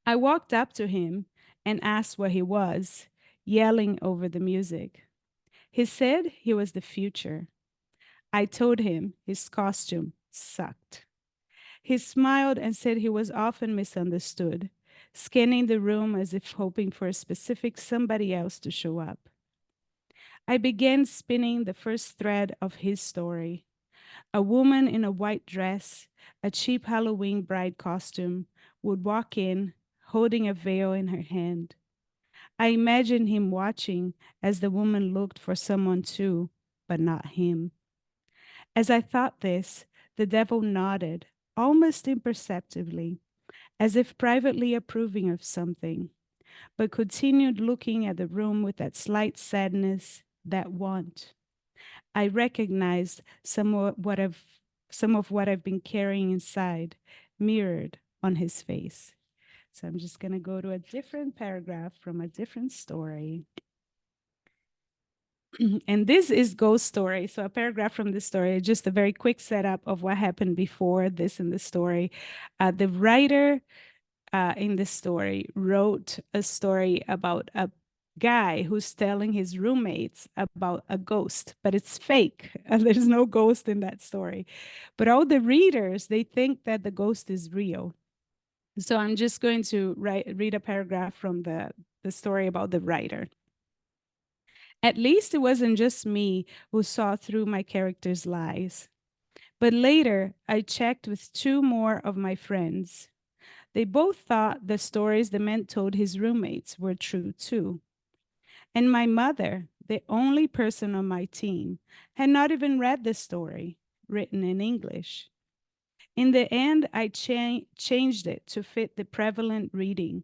I walked up to him and asked where he was, yelling over the music. He said he was the future. I told him his costume sucked. He smiled and said he was often misunderstood, scanning the room as if hoping for a specific somebody else to show up. I began spinning the first thread of his story. A woman in a white dress, a cheap Halloween bride costume, would walk in, holding a veil in her hand. I imagined him watching as the woman looked for someone too, but not him. As I thought this, the devil nodded, almost imperceptibly, as if privately approving of something, but continued looking at the room with that slight sadness, that want. I recognized some of what I've been carrying inside, mirrored on his face. So I'm just going to go to a different paragraph from a different story. And this is Ghost Story. So a paragraph from the story, just a very quick setup of what happened before this in the story. The writer in the story wrote a story about a guy who's telling his roommates about a ghost, but it's fake. There's no ghost in that story. But all the readers, they think that the ghost is real. So I'm just going to read a paragraph from the story about the writer. At least it wasn't just me who saw through my character's lies. But later, I checked with two more of my friends. They both thought the stories the man told his roommates were true too. And my mother, the only person on my team, had not even read the story, written in English. In the end, I changed it to fit the prevalent reading.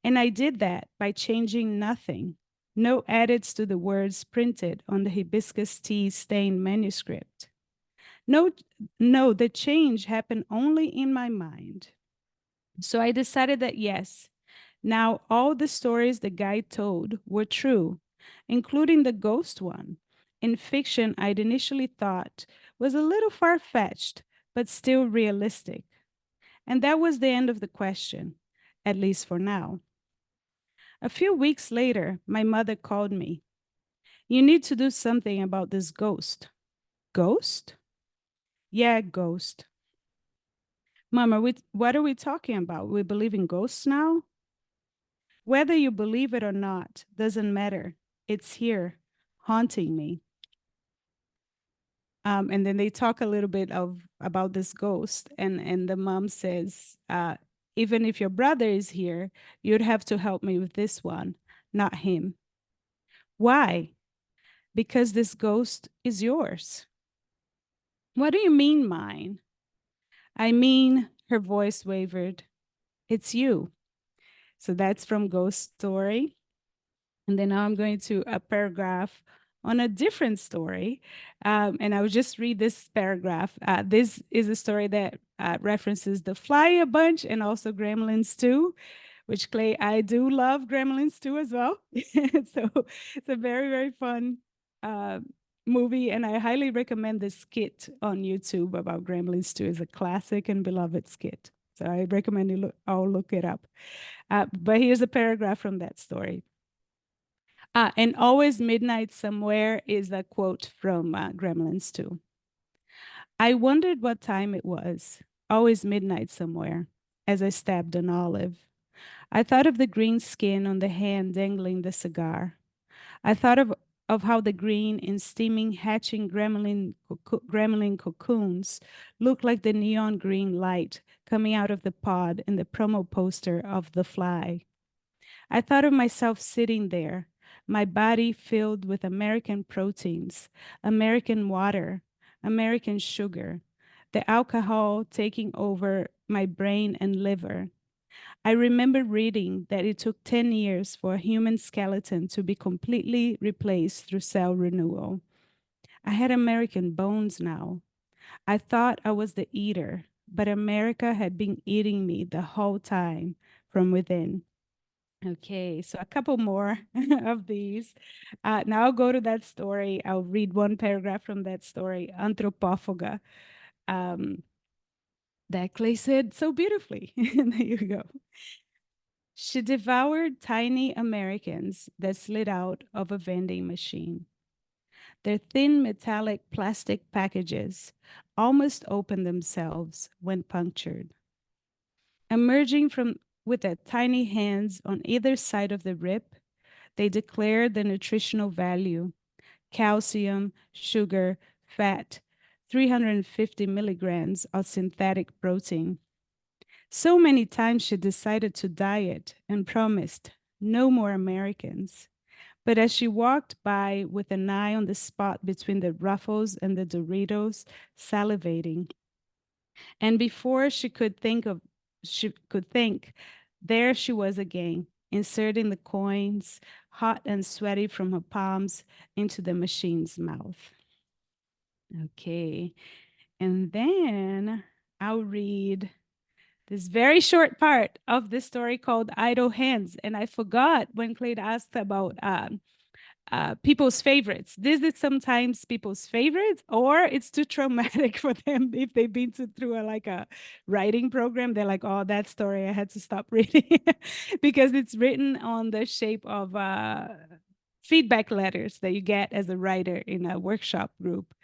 And I did that by changing nothing. No edits to the words printed on the hibiscus tea stained manuscript. No, the change happened only in my mind. So I decided that yes, now all the stories the guy told were true, including the ghost one. In fiction, I'd initially thought was a little far-fetched, but still realistic. And that was the end of the question, at least for now. A few weeks later, my mother called me. You need to do something about this ghost. Ghost? Yeah, ghost. Mom, what are we talking about? We believe in ghosts now? Whether you believe it or not doesn't matter. It's here, haunting me. And then they talk a little bit about this ghost, and the mom says, even if your brother is here, you'd have to help me with this one, not him. Why? Because this ghost is yours. What do you mean mine? I mean, her voice wavered. It's you. So that's from Ghost Story. And then now I'm going to a paragraph on a different story. And I will just read this paragraph. This is a story that references The Fly a bunch and also Gremlins 2, which Clay, I do love Gremlins 2 as well. So it's a very, very fun movie. And I highly recommend this skit on YouTube about Gremlins 2. It's a classic and beloved skit. So I recommend you all look it up. But here's a paragraph from that story. And always midnight somewhere is a quote from Gremlins 2. I wondered what time it was, always midnight somewhere, as I stabbed an olive. I thought of the green skin on the hand dangling the cigar. I thought of how the green in steaming, hatching gremlin cocoons looked like the neon green light coming out of the pod in the promo poster of The Fly. I thought of myself sitting there, my body filled with American proteins, American water, American sugar, the alcohol taking over my brain and liver. I remember reading that it took 10 years for a human skeleton to be completely replaced through cell renewal. I had American bones now. I thought I was the eater, but America had been eating me the whole time from within. Okay, so a couple more of these. Now I'll go to that story. I'll read one paragraph from that story, Anthropophaga, that Clay said so beautifully. There you go. She devoured tiny Americans that slid out of a vending machine. Their thin metallic plastic packages almost opened themselves when punctured. Emerging from with their tiny hands on either side of the rib, they declared the nutritional value: calcium, sugar, fat, 350 milligrams of synthetic protein. So many times she decided to diet and promised no more Americans. But as she walked by with an eye on the spot between the Ruffles and the Doritos, salivating, and before she could think, there she was again, inserting the coins, hot and sweaty from her palms, into the machine's mouth. Okay, and then I'll read this very short part of this story called Idle Hands. And I forgot when Clay asked about people's favorites. This is sometimes people's favorites, or it's too traumatic for them if they've been through a writing program. They're like, oh, that story, I had to stop reading because it's written on the shape of feedback letters that you get as a writer in a workshop group.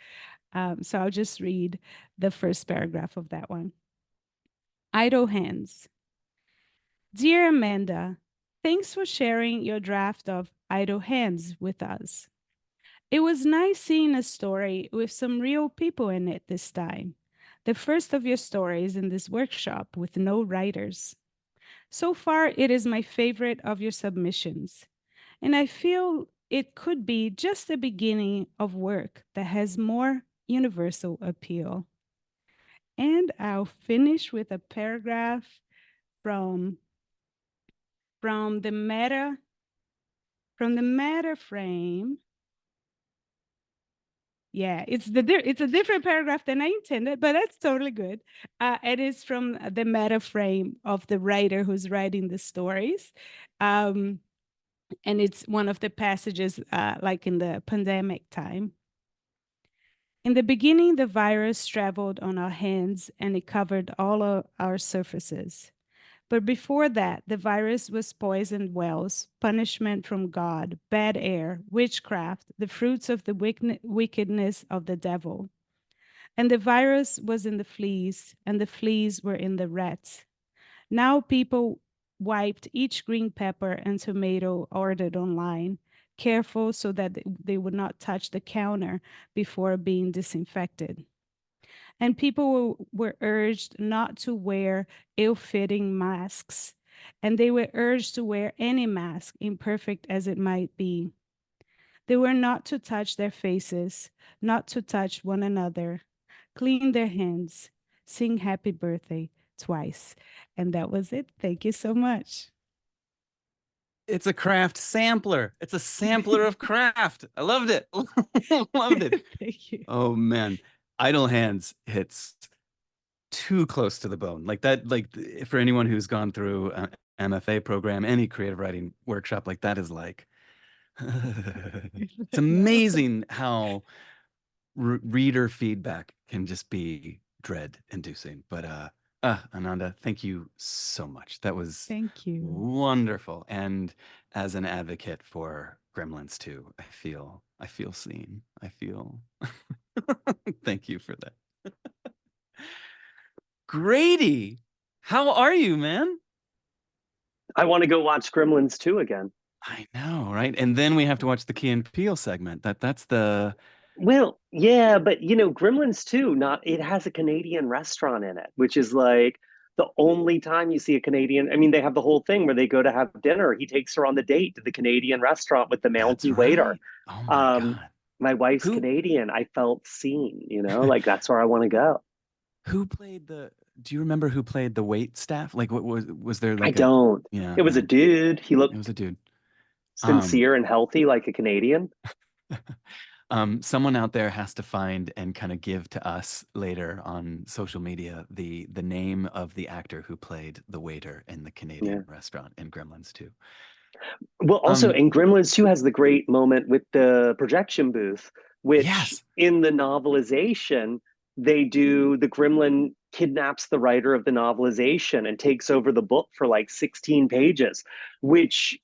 So I'll just read the first paragraph of that one. Idle Hands. Dear Amanda, thanks for sharing your draft of Idle Hands with us. It was nice seeing a story with some real people in it this time. The first of your stories in this workshop with no writers. So far, it is my favorite of your submissions, and I feel it could be just the beginning of work that has more universal appeal. And I'll finish with a paragraph from the meta frame. Yeah, it's a different paragraph than I intended, but that's totally good. It is from the meta frame of the writer who's writing the stories. And it's one of the passages like in the pandemic time. In the beginning, the virus traveled on our hands and it covered all of our surfaces. But before that, the virus was poisoned wells, punishment from God, bad air, witchcraft, the fruits of the wickedness of the devil. And the virus was in the fleas, and the fleas were in the rats. Now people wiped each green pepper and tomato ordered online, careful so that they would not touch the counter before being disinfected. And people were urged not to wear ill-fitting masks, and they were urged to wear any mask, imperfect as it might be. They were not to touch their faces, not to touch one another, clean their hands, sing happy birthday twice. And that was it. Thank you so much. It's a craft sampler. It's a sampler of craft. I loved it. Loved it. Thank you. Oh man, Idle Hands hits too close to the bone. Like that, like for anyone who's gone through an MFA program, any creative writing workshop, like that is like, it's amazing how reader feedback can just be dread inducing. But Ananda, thank you so much. That was Thank you. wonderful. And as an advocate for Gremlins 2, I feel seen. I feel thank you for that. Grady, how are you, man? I want to go watch Gremlins 2 again. I know, right? And then we have to watch the Key and Peele segment. That's the Well, yeah, but you know, Gremlins 2, not it has a Canadian restaurant in it, which is like the only time you see a Canadian. I mean, they have the whole thing where they go to have dinner. He takes her on the date to the Canadian restaurant with the that's Mountie waiter. right. Oh my Um, God. my wife's Who Canadian. I felt seen, you know, like that's where I want to go. who played the do you remember who played the wait staff? Like what was there I like a don't. yeah, It was a yeah. dude. He It was looked a dude. Um sincere and healthy like a Canadian. someone out there has to find and kind of give to us later on social media the name of the actor who played the waiter in the Yeah. Canadian restaurant in Gremlins 2. Well, also, Um and Gremlins 2 has the great moment with the projection booth, which yes. in the novelization, they do the gremlin kidnaps the writer of the novelization and takes over the book for like 16 pages, which,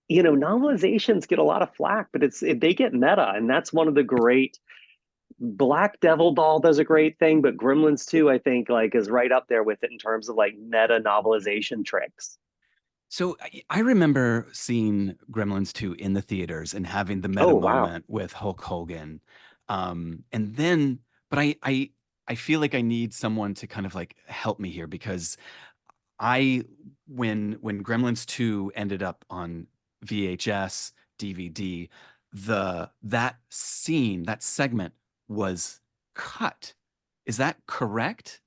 you know, novelizations get a lot of flack, but they get meta. And that's one of the great Black Devil Doll does a great thing, but Gremlins 2, I think, like is right up there with it in terms of like meta novelization tricks. So I remember seeing Gremlins 2 in the theaters and having the meta Oh, wow. moment with Hulk Hogan. And then, but I feel like I need someone to kind of like help me here because I when Gremlins 2 ended up on VHS, DVD, that scene, that segment was cut. Is that correct?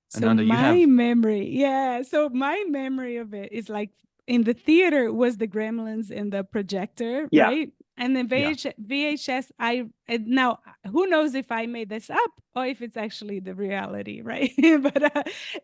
So Ananda, you my have memory, yeah. So my memory of it is like in the theater it was the Gremlins in the projector, Yeah. right? And then yeah. VHS, now who knows if I made this up or if it's actually the reality, right?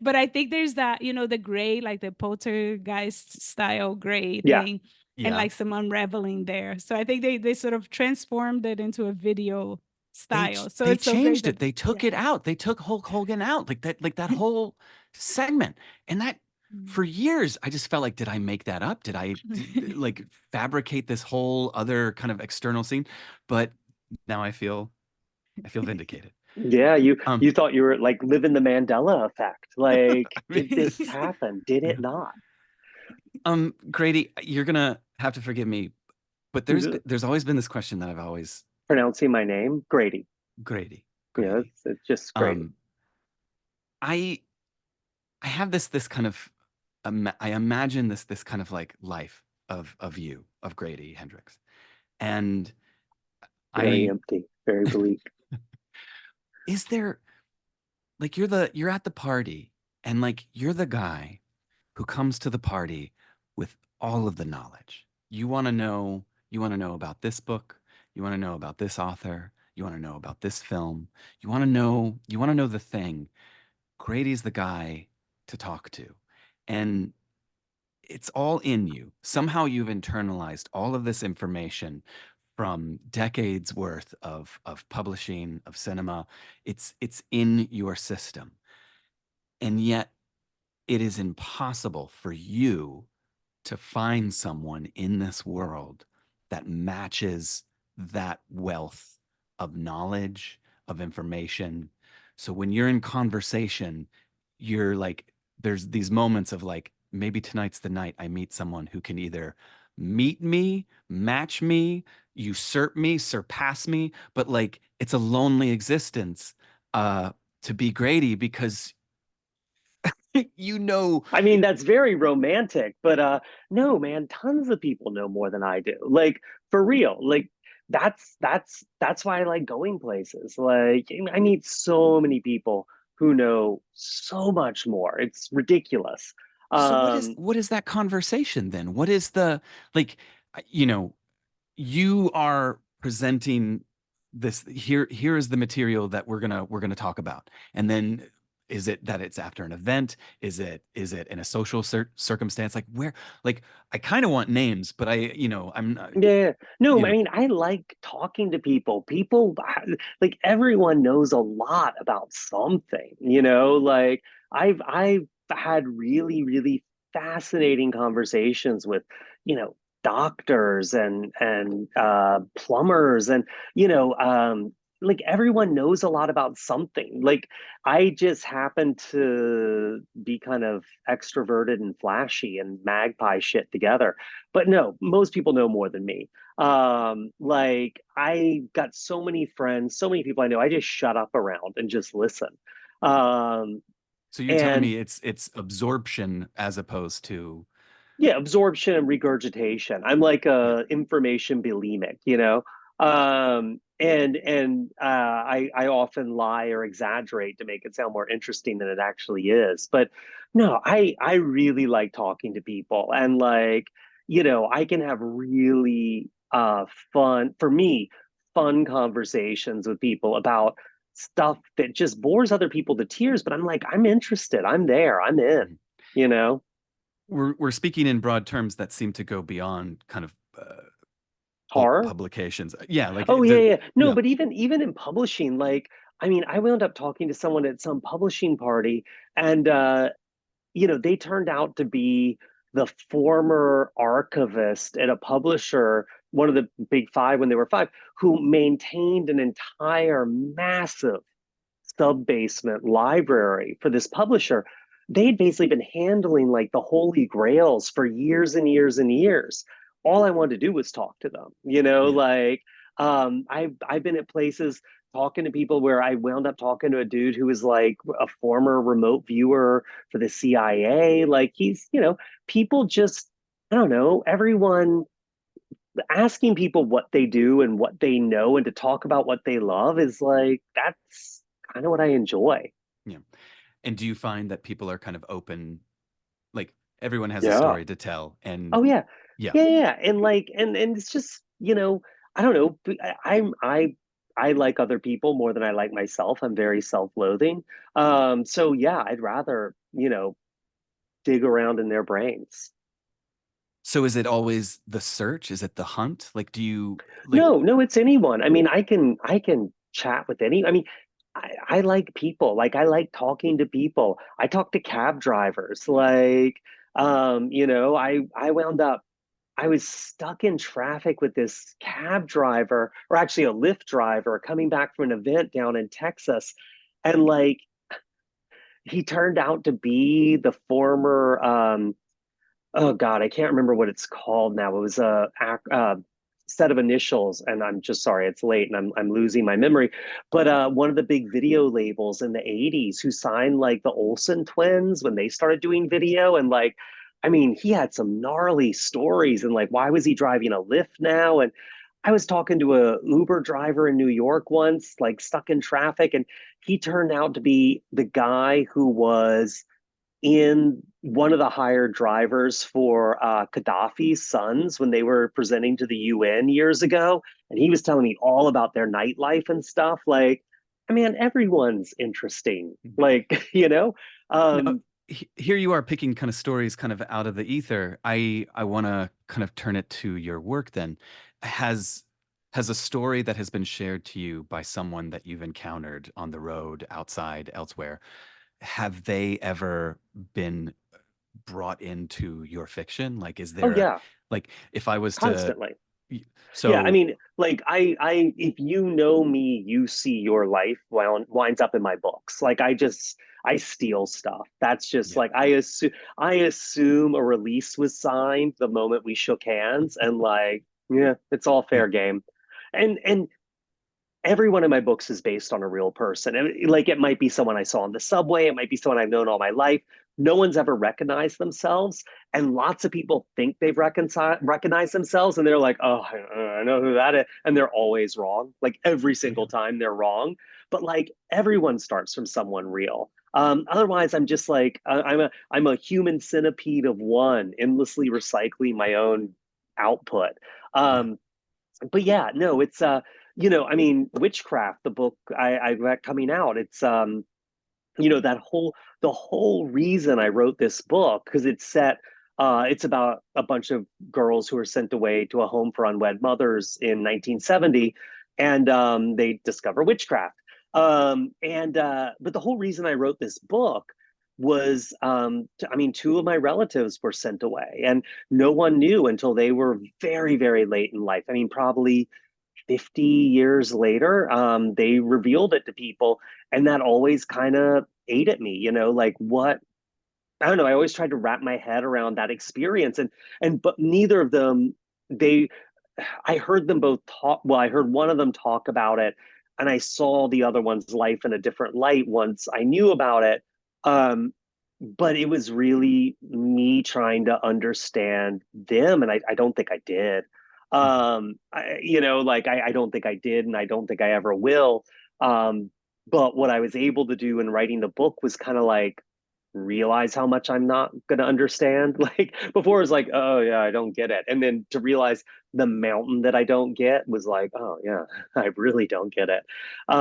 But I think there's that, you know, the gray, like the poltergeist style gray Yeah. thing, and Yeah. like some unraveling there. So I think they sort of transformed it into a video style. So They it's so great changed that it. They took yeah. it out. They took Hulk Hogan out. Like that whole segment. And that Mm. for years I just felt like, did I make that up? Did I like fabricate this whole other kind of external scene? But now I feel vindicated. Yeah, you Um you thought you were like living the Mandela effect. Like, I did this mean, happen? Did it yeah. not? Grady, you're gonna have to forgive me, but there's always been this question that I've always Pronouncing my name, Grady. Grady, Yeah, Grady. it's just Grady. Um I I have this kind of I imagine this kind of like life of you, of Grady Hendrix. And Very I empty, very bleak. is there like you're at the party and like you're the guy who comes to the party with all of the knowledge. You want to know about this book, you want to know about this author, you want to know about this film, you want to know the thing. Grady's the guy to talk to. And it's all in you. Somehow you've internalized all of this information from decades worth of publishing, of cinema. It's in your system. And yet it is impossible for you to find someone in this world that matches that wealth of knowledge, of information. So when you're in conversation, you're like, there's these moments of like, maybe tonight's the night I meet someone who can either meet me, match me, usurp me, surpass me, but like it's a lonely existence to be Grady because you know. I mean, that's very romantic, but no, man, tons of people know more than I do. Like for real. Like that's why I like going places. Like I meet so many people who know so much more. It's ridiculous. So Um, what is that conversation then? What is the like you know, you are presenting this here is the material that we're gonna talk about. And then is it that it's after an event? Is it in a social circumstance? Like where like I kind of want names, but I'm not, Yeah, no, you I know, mean, I like talking to people. People, like everyone knows a lot about something, you know, like I've had really, really fascinating conversations with, you know, doctors and plumbers and, you know, like everyone knows a lot about something. Like I just happen to be kind of extroverted and flashy and magpie shit together. But no, most people know more than me. Like I got so many friends, so many people I know, I just shut up around and just listen. Um, So you're telling and me it's absorption as opposed to yeah, absorption and regurgitation. I'm like yeah. a information bulimic, you know. I often lie or exaggerate to make it sound more interesting than it actually is. But no, I really like talking to people and like, you know, I can have really fun, for me, fun conversations with people about stuff that just bores other people to tears, but I'm like, I'm interested. I'm there. I'm in, Mhm. you know. We're speaking in broad terms that seem to go beyond kind of book Horror. publications. Yeah, like Oh yeah, yeah. No, yeah. but even in publishing, like I mean, I wound up talking to someone at some publishing party, and you know, they turned out to be the former archivist at a publisher, one of the big five when they were five, who maintained an entire massive sub-basement library for this publisher. They'd basically been handling like the holy grails for years and years and years. All I wanted to do was talk to them, you know, Yeah. like I've been at places talking to people where I wound up talking to a dude who was like a former remote viewer for the CIA. Like he's, you know, people just, I don't know, everyone asking people what they do and what they know and to talk about what they love is like that's kind of what I enjoy. Yeah. And do you find that people are kind of open, like everyone has a Yeah. story to tell and Oh yeah. yeah. Yeah, yeah. And like and it's just, you know, I don't know. I like other people more than I like myself. I'm very self-loathing. So yeah, I'd rather, you know, dig around in their brains. So is it always the search? Is it the hunt? Like do you like No, no, it's anyone. I mean, I can chat with any. I mean, I like people. Like I like talking to people. I talk to cab drivers. Like, you know, I wound up I was stuck in traffic with this cab driver, or actually a Lyft driver, coming back from an event down in Texas, and like he turned out to be the former oh God, I can't remember what it's called now. It was a set of initials, and I'm just sorry, it's late, and I'm losing my memory. But one of the big video labels in the '80s who signed like the Olsen twins when they started doing video, and like, I mean, he had some gnarly stories, and like, why was he driving a Lyft now? And I was talking to a Uber driver in New York once, like stuck in traffic, and he turned out to be the guy who was in one of the hired drivers for Gaddafi's sons when they were presenting to the UN years ago. And he was telling me all about their nightlife and stuff. Like, I mean, everyone's interesting. Like, you know? no, Um, here you are picking kind of stories kind of out of the ether. I want to kind of turn it to your work then. Has has a story that has been shared to you by someone that you've encountered on the road, outside, elsewhere, have they ever been brought into your fiction? Like, is oh, there, yeah, like, if I was to, constantly. y- Yeah, I so mean, like if you know me, you see your life winds up in my books. Like I steal stuff. That's just yeah, like I assume a release was signed the moment we shook hands, and like, yeah, it's all yeah, fair game. And every one of my books is based on a real person. And like it might be someone I saw on the subway, it might be someone I've known all my life. No one's ever recognized themselves. And lots of people think they've recognized themselves and they're like, oh, I know who that is. And they're always wrong. Like every yeah. single time they're wrong. But like everyone starts from someone real. Otherwise, I'm just like I'm a human centipede of one, endlessly recycling my own output. Yeah. Um, but yeah, no, it's you know, I mean, Witchcraft, the book I got coming out, it's you know, that whole the whole reason I wrote this book, because it's about a bunch of girls who were sent away to a home for unwed mothers in 1970, and they discover witchcraft. And but the whole reason I wrote this book was, I mean, two of my relatives were sent away, and no one knew until they were very, very late in life. I mean, probably 50 years later, they revealed it to people, and that always kind of ate at me, you know, like what, I don't know, I always tried to wrap my head around that experience, but neither of them, they, I heard them both talk, well, I heard one of them talk about it, and I saw the other one's life in a different light once I knew about it. Um, but it was really me trying to understand them, and I don't think I did. You know, like I don't think I did, and I don't think I ever will. But what I was able to do in writing the book was kind of like realize how much I'm not going to understand. Like before, it was like, oh yeah, I don't get it, and then to realize the mountain that I don't get was like, oh yeah, I really don't get it.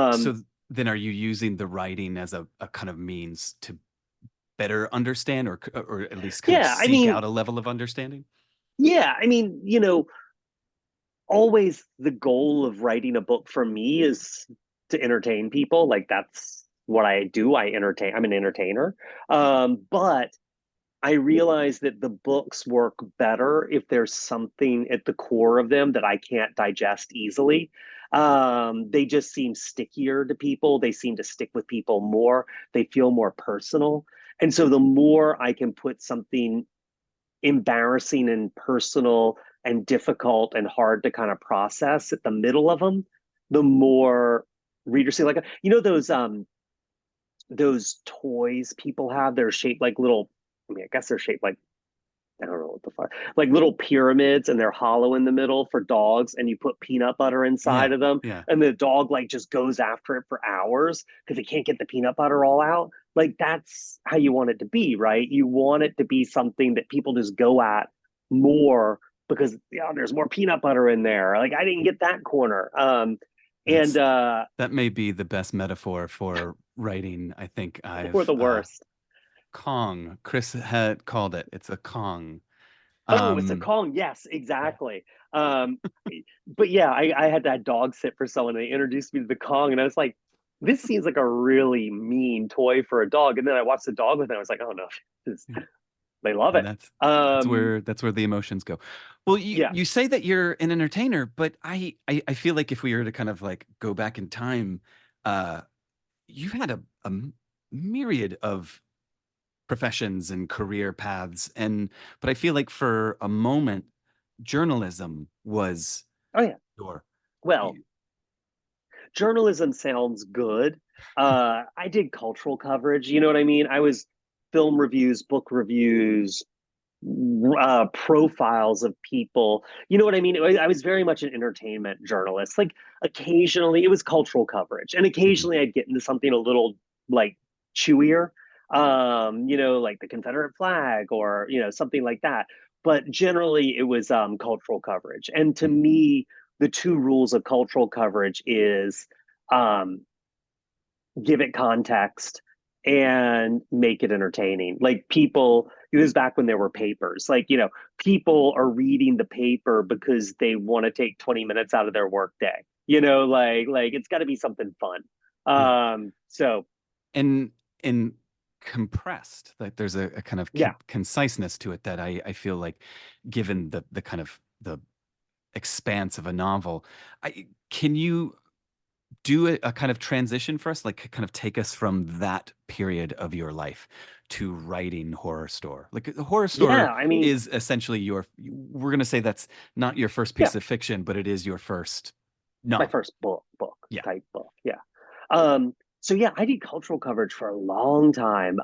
So then are you using the writing as a kind of means to better understand, or at least kind of Yeah, I seek mean, out a level of understanding? yeah, I mean, you know, always the goal of writing a book for me is to entertain people. Like that's what I do. I entertain. I'm an entertainer. But I realize that the books work better if there's something at the core of them that I can't digest easily. They just seem stickier to people. They seem to stick with people more. They feel more personal. And so the more I can put something embarrassing and personal and difficult and hard to kind of process at the middle of them, the more readers see. Like, you know, those toys people have, they're shaped like little, I mean, I guess they're shaped like, I don't know what the fuck, like little pyramids, and they're hollow in the middle for dogs, and you put peanut butter inside Yeah, of them, yeah. and the dog like just goes after it for hours because it can't get the peanut butter all out. Like that's how you want it to be, right? You want it to be something that people just go at more because, yeah, there's more peanut butter in there. Like I didn't get that corner. And That's that may be the best metaphor for writing. I think or I've the worst. Kong. Chris had called it. It's a Kong. Oh, it's a Um, Kong. Yes, exactly. Um, but yeah, I had that dog sit for someone. And they introduced me to the Kong, and I was like, "This seems like a really mean toy for a dog." And then I watched the dog with it. And I was like, "Oh no, this, yeah, they love and it." that's where the emotions go. Well, you Yeah, you say that you're an entertainer, but I feel like if we were to kind of like go back in time, uh, you've had a myriad of professions and career paths, but I feel like for a moment journalism was oh yeah. your Well, you, journalism sounds good. I did cultural coverage. You know what I mean? I was film reviews, book reviews, profiles of people. You know what I mean? I was very much an entertainment journalist. Like occasionally it was cultural coverage, and Mhm. occasionally I'd get into something a little like chewier, you know, like the Confederate flag or, you know, something like that. But generally it was cultural coverage. And to me, the two rules of cultural coverage is um, give it context and make it entertaining. Like people, it was back when there were papers. Like, you know, people are reading the paper because they want to take 20 minutes out of their workday. You know, like it's got to be something fun. Yeah, So and and compressed, like there's a kind of yeah, conciseness to it that I feel like, given the kind of the expanse of a novel, I can you do a kind of transition for us, like kind of take us from that period of your life to writing Horror Store. Like the Horror Store yeah. I mean, is essentially we're going to say that's not your first yeah, piece of fiction, but it is your first my novel. first book Yeah. type book. Yeah. So yeah, I did cultural coverage for a long time.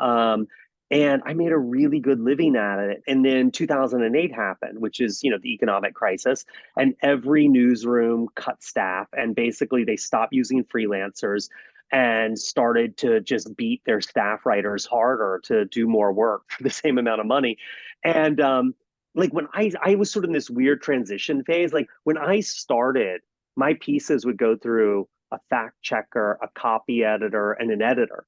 And I made a really good living at it. And then 2008 happened, which is, you know, the economic crisis, and every newsroom cut staff, and basically they stopped using freelancers and started to just beat their staff writers harder to do more work for the same amount of money. And like when I was sort of in this weird transition phase, like when I started, my pieces would go through a fact checker, a copy editor, and an editor.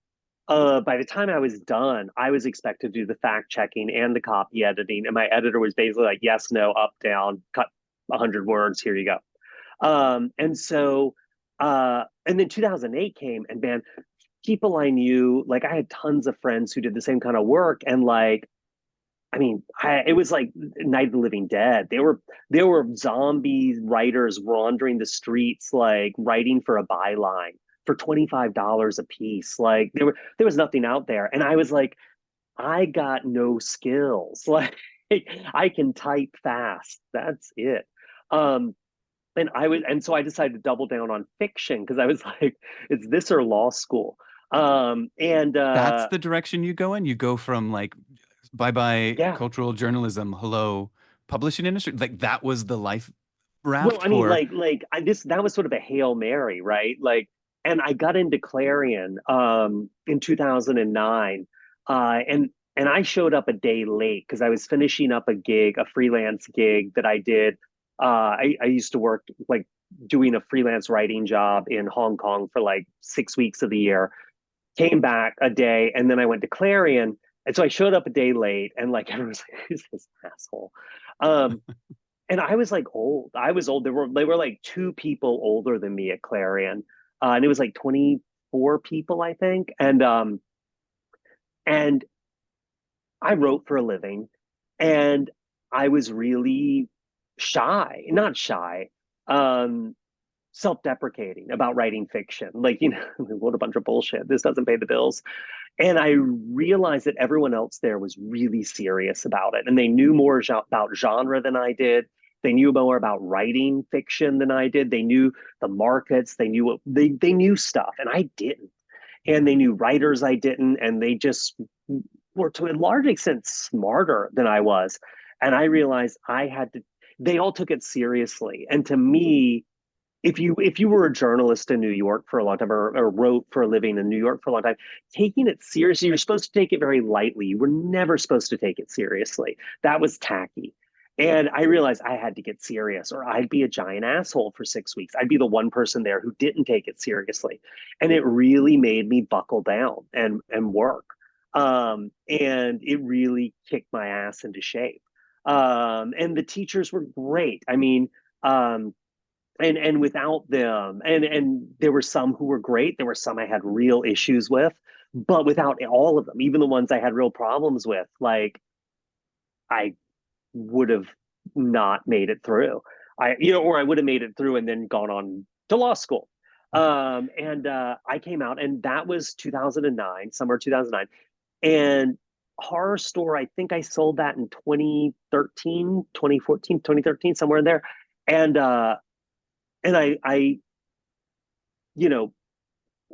By the time I was done, I was expected to do the fact checking and the copy editing, and my editor was basically like, "Yes, no, up, down, cut 100 words. Here you go." And then 2008 came, and man, people I knew, like I had tons of friends who did the same kind of work, and like, I mean, it was like Night of the Living Dead. There were zombie writers wandering the streets, like writing for a byline for $25 a piece. Like there was nothing out there, and I was like, I got no skills. Like I can type fast. That's it. Um, and so I decided to double down on fiction because I was like, it's this or law school. And That's the direction you go in. You go from like bye-bye yeah. cultural journalism, hello publishing industry. Like that was the life Well, raft I mean, for. that was sort of a Hail Mary, right? Like, and I got into Clarion in 2009, and I showed up a day late because I was finishing up a freelance gig that I did. I used to work like doing a freelance writing job in Hong Kong for like 6 weeks of the year. Came back a day, and then I went to Clarion, and so I showed up a day late, and like everyone's like, "Who's this asshole?" Um, and I was like old. I was old. They were like two people older than me at Clarion, and it was like 24 people, I think. And I wrote for a living, and I was really shy, not shy, um, self-deprecating about writing fiction. Like, what a bunch of bullshit. This doesn't pay the bills. And I realized that everyone else there was really serious about it. And they knew more about genre than I did. They knew more about writing fiction than I did. They knew the markets. They knew they knew stuff, and I didn't. And they knew writers I didn't. And they just were to a large extent smarter than I was. And I realized they all took it seriously. And to me, if you were a journalist in New York for a long time, or wrote for a living in New York for a long time, taking it seriously, you're supposed to take it very lightly. You were never supposed to take it seriously. That was tacky. And I realized I had to get serious, or I'd be a giant asshole for 6 weeks. I'd be the one person there who didn't take it seriously. And it really made me buckle down and work. And it really kicked my ass into shape. And the teachers were great. I mean, and without them, and there were some who were great, there were some I had real issues with, but without all of them, even the ones I had real problems with, like I would have not made it through. Or I would have made it through and then gone on to law school. And I came out, and that was 2009, summer 2009. And Horror Store, I think I sold that in 2013, 2014, 2013, somewhere in there. And I,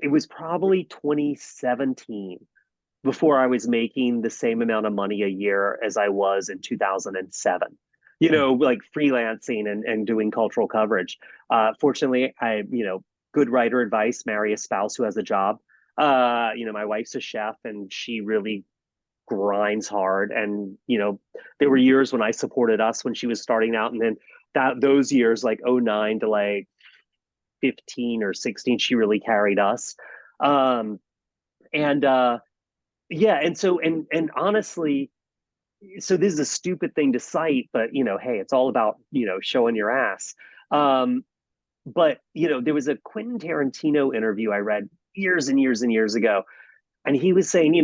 it was probably 2017 before I was making the same amount of money a year as I was in 2007, like freelancing and doing cultural coverage. Fortunately, good writer advice, marry a spouse who has a job. My wife's a chef, and she really grinds hard. And, there were years when I supported us when she was starting out. And then those years, like 09 to like 15 or 16, she really carried us. And so honestly, so this is a stupid thing to cite, but hey, it's all about showing your ass. But there was a Quentin Tarantino interview I read years and years and years ago, and he was saying,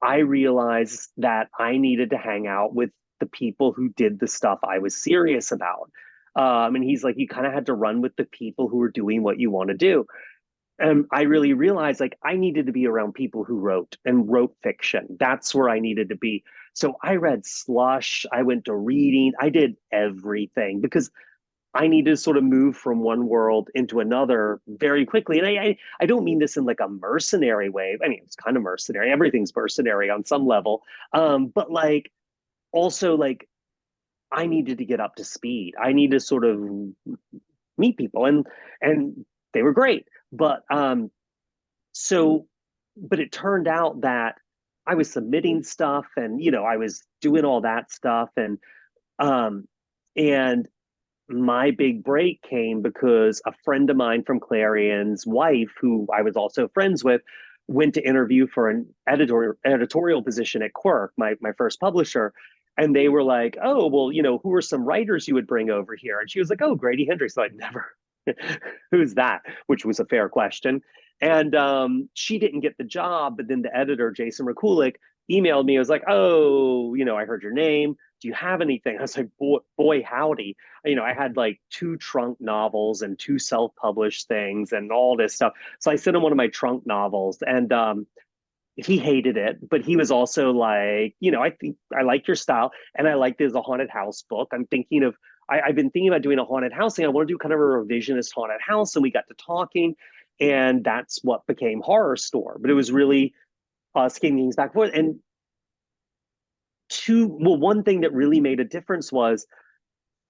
I realized that I needed to hang out with the people who did the stuff I was serious about. And he's like, you kind of had to run with the people who were doing what you want to do. And I really realized like I needed to be around people who wrote fiction. That's where I needed to be. So I read slush. I went to reading. I did everything because I needed to sort of move from one world into another very quickly. And I don't mean this in like a mercenary way. I mean, it's kind of mercenary. Everything's mercenary on some level. But like also like I needed to get up to speed. I need to sort of meet people, and they were great. But but it turned out that I was submitting stuff, and I was doing all that stuff, and my big break came because a friend of mine from Clarion's wife, who I was also friends with, went to interview for an editorial position at Quirk, my first publisher. And they were like, oh, well, who are some writers you would bring over here? And she was like, oh, Grady Hendrix. So I'd never, who's that? Which was a fair question. And she didn't get the job, but then the editor, Jason Rakulik, emailed me. I was like, oh, I heard your name. Do you have anything? I was like, boy, howdy. I had like 2 trunk novels and 2 self-published things and all this stuff. So I sent him one of my trunk novels, and he hated it, but he was also like, I think I like your style, and I like there's a haunted house book. I've been thinking about doing a haunted house thing. I want to do kind of a revisionist haunted house. And we got to talking, and that's what became Horror Store. But it was really getting things back and forth. And one thing that really made a difference was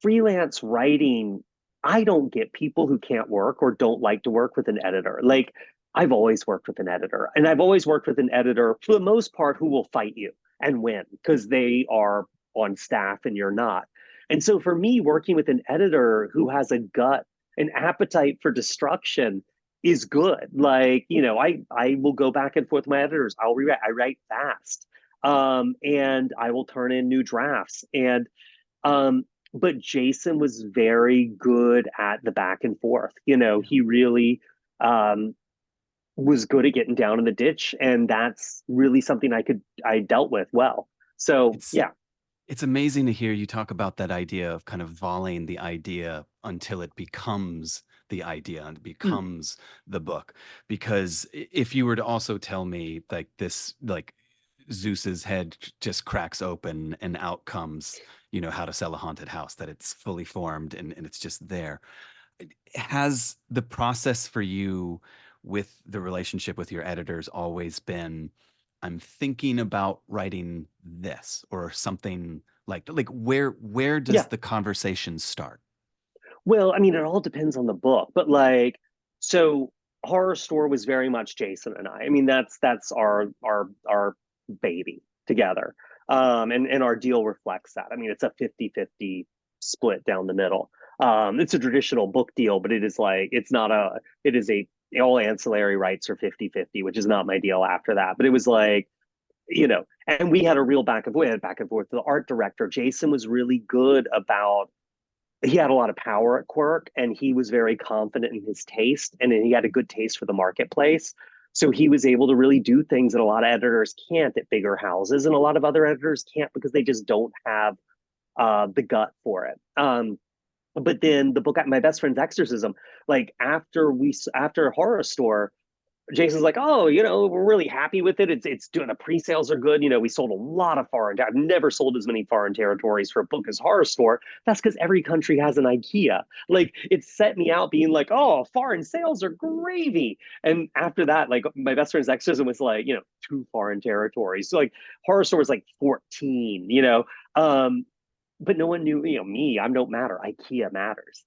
freelance writing. I don't get people who can't work or don't like to work with an editor. Like, I've always worked with an editor, and I've always worked with an editor for the most part who will fight you and win because they are on staff and you're not. And so for me, working with an editor who has a gut, an appetite for destruction is good. Like, I will go back and forth with my editors. I'll rewrite. I write fast. And I will turn in new drafts. And but Jason was very good at the back and forth. He really was good at getting down in the ditch, and that's really something I dealt with well. So yeah. It's amazing to hear you talk about that idea of kind of volleying the idea until it becomes the idea and becomes the book. Because if you were to also tell me like this, like Zeus's head just cracks open and out comes, How to Sell a Haunted House, that it's fully formed and it's just there. Has the process for you with the relationship with your editors always been, I'm thinking about writing this or something like where does the conversation start? Well, I mean, it all depends on the book, but like, so Horror Store was very much Jason and I. I mean, that's our baby together. And our deal reflects that. I mean, it's a 50-50 split down the middle. It's a traditional book deal, but it is all ancillary rights are 50-50, which is not my deal after that. But it was like, and we had a real back and forth. The art director, Jason, was really good about, he had a lot of power at Quirk, and he was very confident in his taste, and he had a good taste for the marketplace. So he was able to really do things that a lot of editors can't at bigger houses, and a lot of other editors can't because they just don't have the gut for it. But then the book, My Best Friend's Exorcism, like after Horror Store, Jason's like, oh, we're really happy with it. It's doing, the pre-sales are good. We sold a lot of foreign. I've never sold as many foreign territories for a book as Horror Store. That's because every country has an IKEA. Like, it set me out being like, oh, foreign sales are gravy. And after that, like, My Best Friend's Exorcism was like, 2 foreign territories. So like Horror Store was like 14. But no one knew, me, I don't matter. IKEA matters.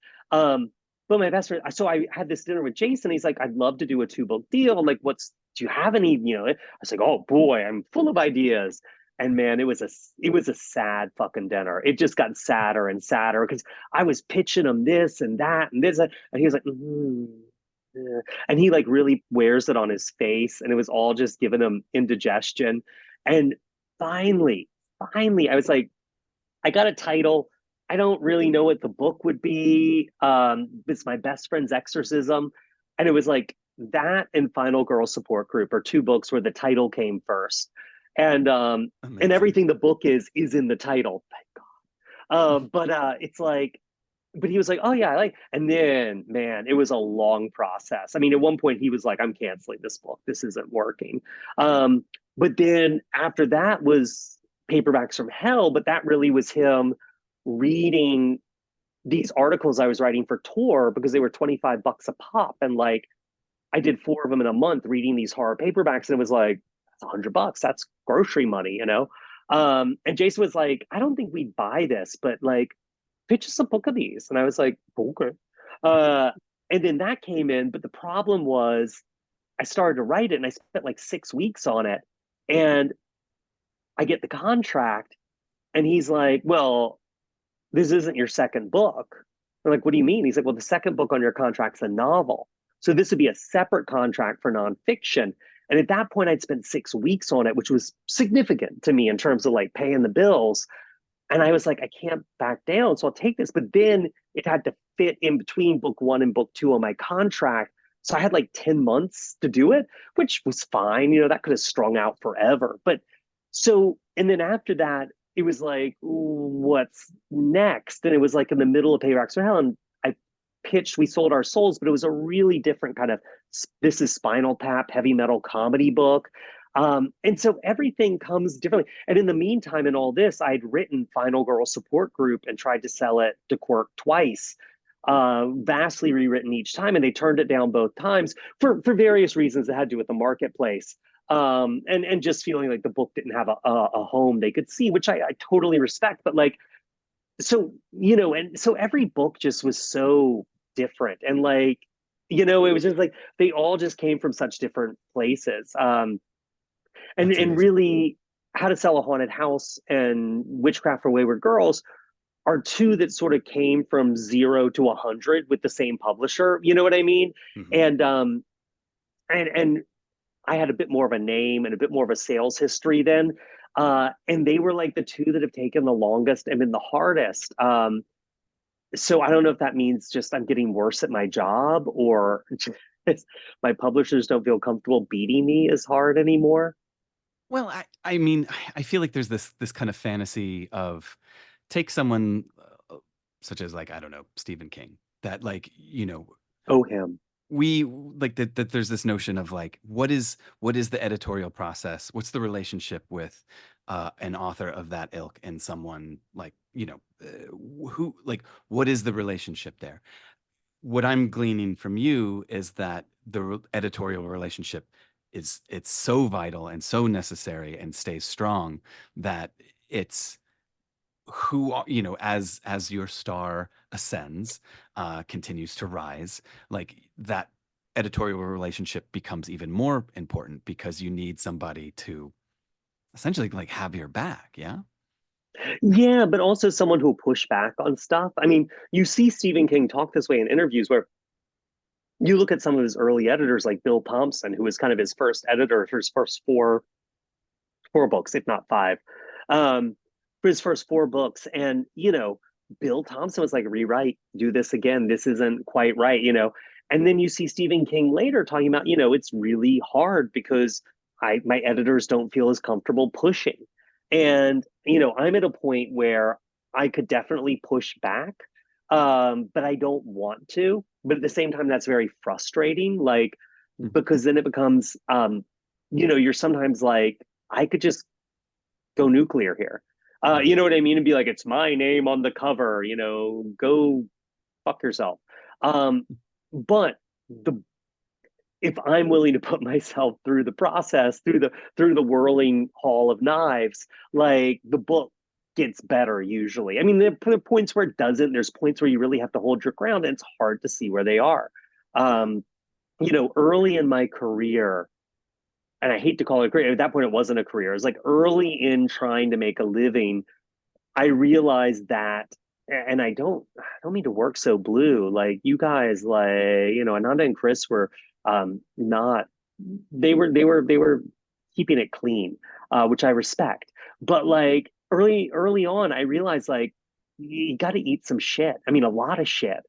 But my best friend, so I had this dinner with Jason. He's like, I'd love to do a 2-book deal. I'm like, do you have any, I was like, oh boy, I'm full of ideas. And man, it was a sad fucking dinner. It just got sadder and sadder because I was pitching him this and that and this. And he was like, yeah. And he like really wears it on his face. And it was all just giving him indigestion. And finally, I was like, I got a title. I don't really know what the book would be. It's My Best Friend's Exorcism. And it was like that and Final Girl Support Group are 2 books where the title came first. And everything the book is in the title, thank God. But it's like, but he was like, oh yeah, and then man, it was a long process. I mean, at one point he was like, I'm canceling this book. This isn't working. But then after that was Paperbacks from Hell, but that really was him reading these articles I was writing for Tor because they were $25 a pop. And like, I did 4 of them in a month reading these horror paperbacks. And it was like, that's $100. That's grocery money, And Jason was like, I don't think we'd buy this, but like, pitch us a book of these. And I was like, okay. And then that came in. But the problem was I started to write it and I spent like 6 weeks on it. And I get the contract and he's like, well, this isn't your second book. I'm like, what do you mean? He's like, well, the second book on your contract's a novel. So this would be a separate contract for nonfiction. And at that point, I'd spent 6 weeks on it, which was significant to me in terms of like paying the bills. And I was like, I can't back down. So I'll take this. But then it had to fit in between book 1 and book 2 on my contract. So I had like 10 months to do it, which was fine. You know, that could have strung out forever. But so, and then after that, it was like, what's next? And it was like in the middle of Paybacks for Hell. And I pitched We Sold Our Souls, but it was a really different kind of, this is Spinal Tap, heavy metal comedy book. And so everything comes differently. And in the meantime, in all this, I'd written Final Girl Support Group and tried to sell it to Quirk twice, vastly rewritten each time, and they turned it down both times for various reasons that had to do with the marketplace. And just feeling like the book didn't have a home they could see, which I totally respect. But like, so, you know, and so every book just was so different. And like, you know, it was just like, they all just came from such different places. And really, How to Sell a Haunted House and Witchcraft for Wayward Girls are two that sort of came from 0 to 100 with the same publisher. You know what I mean? Mm-hmm. And I had a bit more of a name and a bit more of a sales history then. And they were like the two that have taken the longest and been the hardest. So I don't know if that means just I'm getting worse at my job, or my publishers don't feel comfortable beating me as hard anymore. Well, I mean, I feel like there's this kind of fantasy of, take someone such as, like, I don't know, Stephen King, that, like, you know, Oh, him. we like that there's this notion of like, what is the editorial process? What's the relationship with an author of that ilk and someone like, you know, who, like, what is the relationship there? What I'm gleaning from you is that the editorial relationship it's so vital and so necessary and stays strong, that it's who you know, as your star ascends, continues to rise, like that editorial relationship becomes even more important, because you need somebody to essentially like have your back. Yeah, but also someone who'll push back on stuff. I mean, you see Stephen King talk this way in interviews, where you look at some of his early editors like Bill Thompson, who was kind of his first editor for his first four books, if not five, for his first four books. And, you know, Bill Thompson was like, rewrite, do this again. This isn't quite right, you know. And then you see Stephen King later talking about, you know, it's really hard because my editors don't feel as comfortable pushing. And, you know, I'm at a point where I could definitely push back, but I don't want to. But at the same time, that's very frustrating, like, because then it becomes, you know, you're sometimes like, I could just go nuclear here. You know what I mean? And be like, it's my name on the cover, you know, go fuck yourself. But if I'm willing to put myself through the process, through the whirling hall of knives, like, the book gets better usually. I mean, there are points where it doesn't. There's points where you really have to hold your ground, and it's hard to see where they are. You know, early in my career, and I hate to call it a career, at that point it wasn't a career. It was like early in trying to make a living, I realized that, and I don't mean to work so blue. Like, you guys, like, you know, Ananda and Chris were not, they were keeping it clean, which I respect. But like early on, I realized, like, you got to eat some shit. I mean, a lot of shit.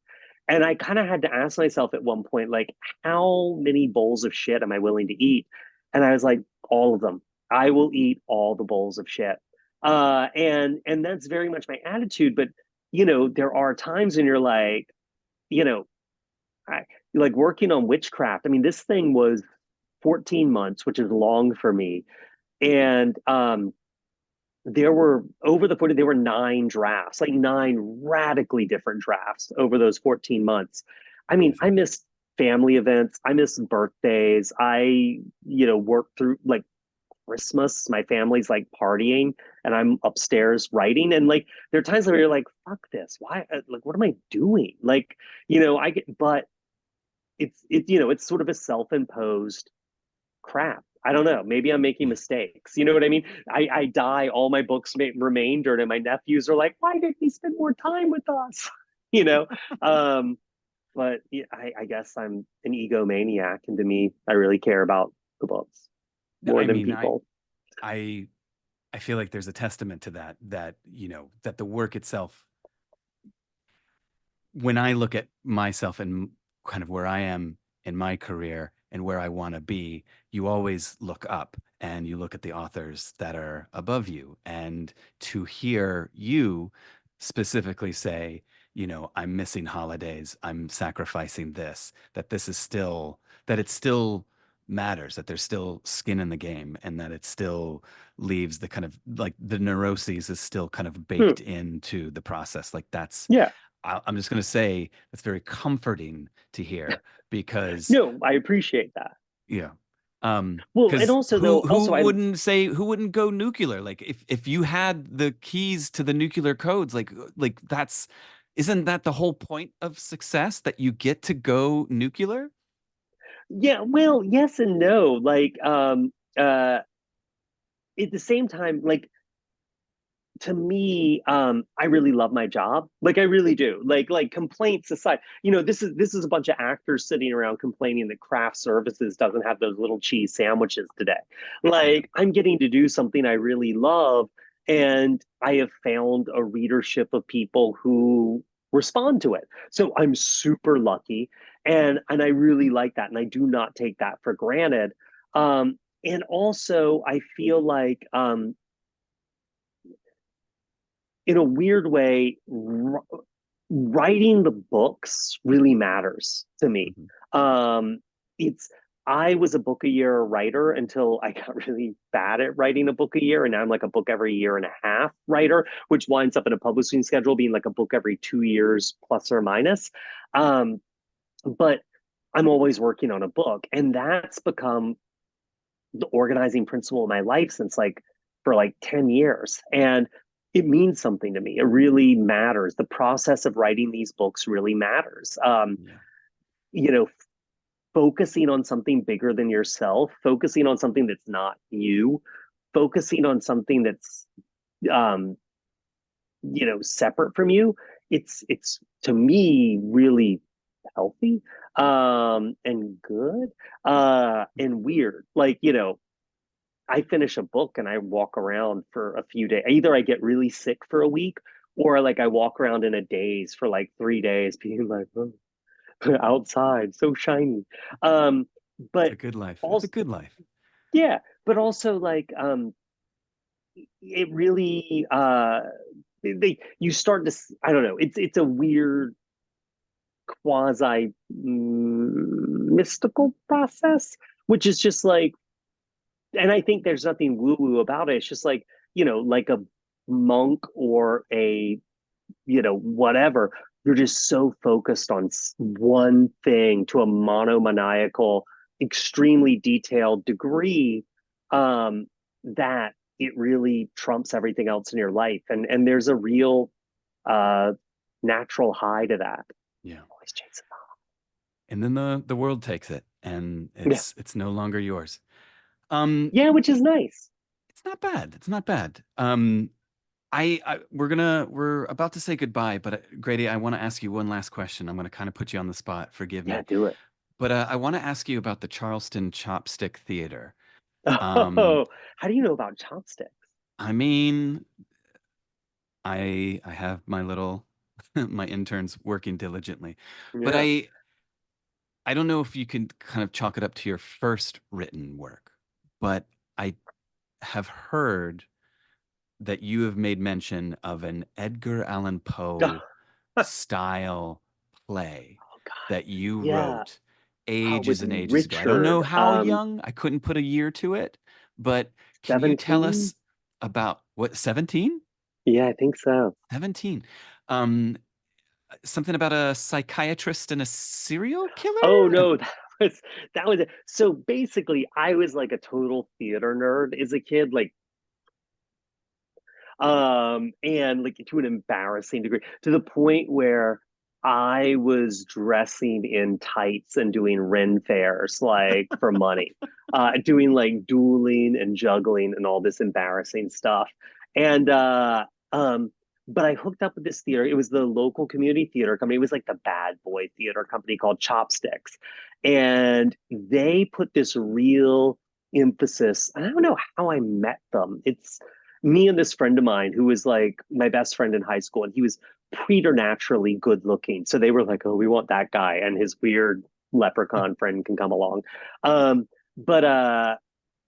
And I kind of had to ask myself at one point, like, how many bowls of shit am I willing to eat? And I was like, all of them. I will eat all the bowls of shit. And that's very much my attitude. But, you know, there are times when you're like, you know, like working on Witchcraft. I mean, this thing was 14 months, which is long for me. And there were, over the 40, there were 9 drafts, like 9 radically different drafts over those 14 months. I mean, I missed family events. I missed birthdays. I, you know, worked through like Christmas. My family's like partying and I'm upstairs writing. And like, there are times where you're like, fuck this. Why? Like, what am I doing? Like, you know, but you know, it's sort of a self-imposed crap. I don't know. Maybe I'm making mistakes. You know what I mean? I die. All my books remainder, and my nephews are like, "Why didn't he spend more time with us?" You know. But yeah, I guess I'm an egomaniac, and to me, I really care about the books more than people. I feel like there's a testament to that. That, you know, that the work itself. When I look at myself and kind of where I am in my career and where I want to be, you always look up and you look at the authors that are above you. And to hear you specifically say, you know, I'm missing holidays, I'm sacrificing this, that this is still, that it still matters, that there's still skin in the game, and that it still leaves the kind of like the neuroses is still kind of baked into the process. Like that's, Yeah. I'm just going to say that's very comforting to hear because No, I appreciate that. yeah. Well, and Because also though, who wouldn't go nuclear? Like if you had the keys to the nuclear codes, like that's, isn't that the whole point of success, that you get to go nuclear? yeah, well, yes and no. Like, at the same time, like to me, I really love my job. Like I really do. Like complaints aside, you know, this is a bunch of actors sitting around complaining that craft services doesn't have those little cheese sandwiches today. Like I'm getting to do something I really love, and I have found a readership of people who respond to it. So I'm super lucky, and I really like that, and I do not take that for granted. And also, I feel like in a weird way, writing the books really matters to me. It's I was a book a year writer until I got really bad at writing a book a year, and now I'm like a book every year and a half writer, which winds up in a publishing schedule being like a book every 2 years plus or minus. But I'm always working on a book, and that's become the organizing principle of my life since like for like 10 years. And it means something to me. It really matters. The process of writing these books really matters. You know, focusing on something bigger than yourself, focusing on something that's not you, focusing on something that's you know, separate from you. It's to me really healthy and good and weird. Like, you know, I finish a book and I walk around for a few days. Either I get really sick for a week, or like I walk around in a daze for like 3 days, being like, oh, outside, so shiny. It's But a good life. It's a also, good life. yeah, but also like, it really, you start to, I don't know, it's a weird quasi mystical process, which is just like, and I think there's nothing woo woo about it. It's just like, you know, like a monk or a, you know, whatever. You're just so focused on one thing to a monomaniacal, extremely detailed degree, that it really trumps everything else in your life. And there's a real natural high to that. Yeah. Always chase it. And then the world takes it and Yeah. it's no longer yours. Yeah, which is nice. It's not bad. It's not bad. We're about to say goodbye, but Grady, I want to ask you one last question. I'm going to kind of put you on the spot. Forgive me. Yeah, do it. But I want to ask you about the Charleston Chopstick Theater. Oh, how do you know about chopsticks? I mean, I have my little my interns working diligently, but Yeah. I don't know if you can kind of chalk it up to your first written work, but I have heard that you have made mention of an Edgar Allan Poe style play Oh God. that you Yeah. wrote ages With and ages ago. I don't know Richard. how young, I couldn't put a year to it, but can you tell 17? us about what, 17? Yeah, I think so. 17. Something about a psychiatrist and a serial Oh killer? no, that was it. So basically, I was like a total theater nerd as a kid, like and like to an embarrassing degree, to the point where I was dressing in tights and doing Ren fairs like for money, doing like dueling and juggling and all this embarrassing stuff. And but I hooked up with this theater. It was the local community theater company. It was like the bad boy theater company called Chopsticks. And they put this real emphasis. I don't know how I met them. It's me and this friend of mine who was like my best friend in high school, and he was preternaturally good looking. So they were like, oh, we want that guy and his weird leprechaun friend can come along. But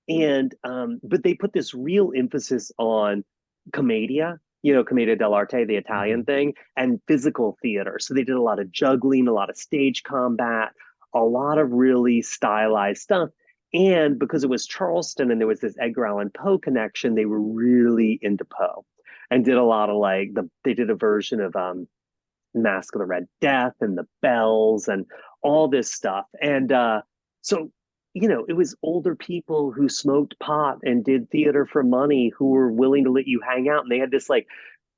but they put this real emphasis on commedia, commedia dell'arte, the Italian thing, and physical theater. So they did a lot of juggling, a lot of stage combat, a lot of really stylized stuff. And because it was Charleston and there was this Edgar Allan Poe connection, they were really into Poe and did a lot of they did a version of Mask of the Red Death and the Bells and all this stuff. And so, it was older people who smoked pot and did theater for money who were willing to let you hang out. And they had this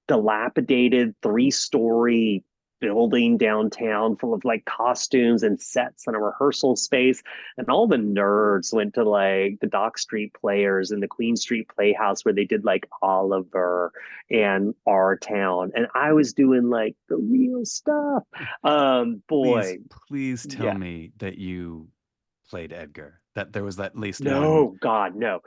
dilapidated 3-story building downtown full of costumes and sets and a rehearsal space. And all the nerds went to the Dock Street Players and the Queen Street Playhouse where they did Oliver and Our Town. And I was doing the real stuff. Boy. Please tell me that you played Edgar, that there was at least one. No, God, no.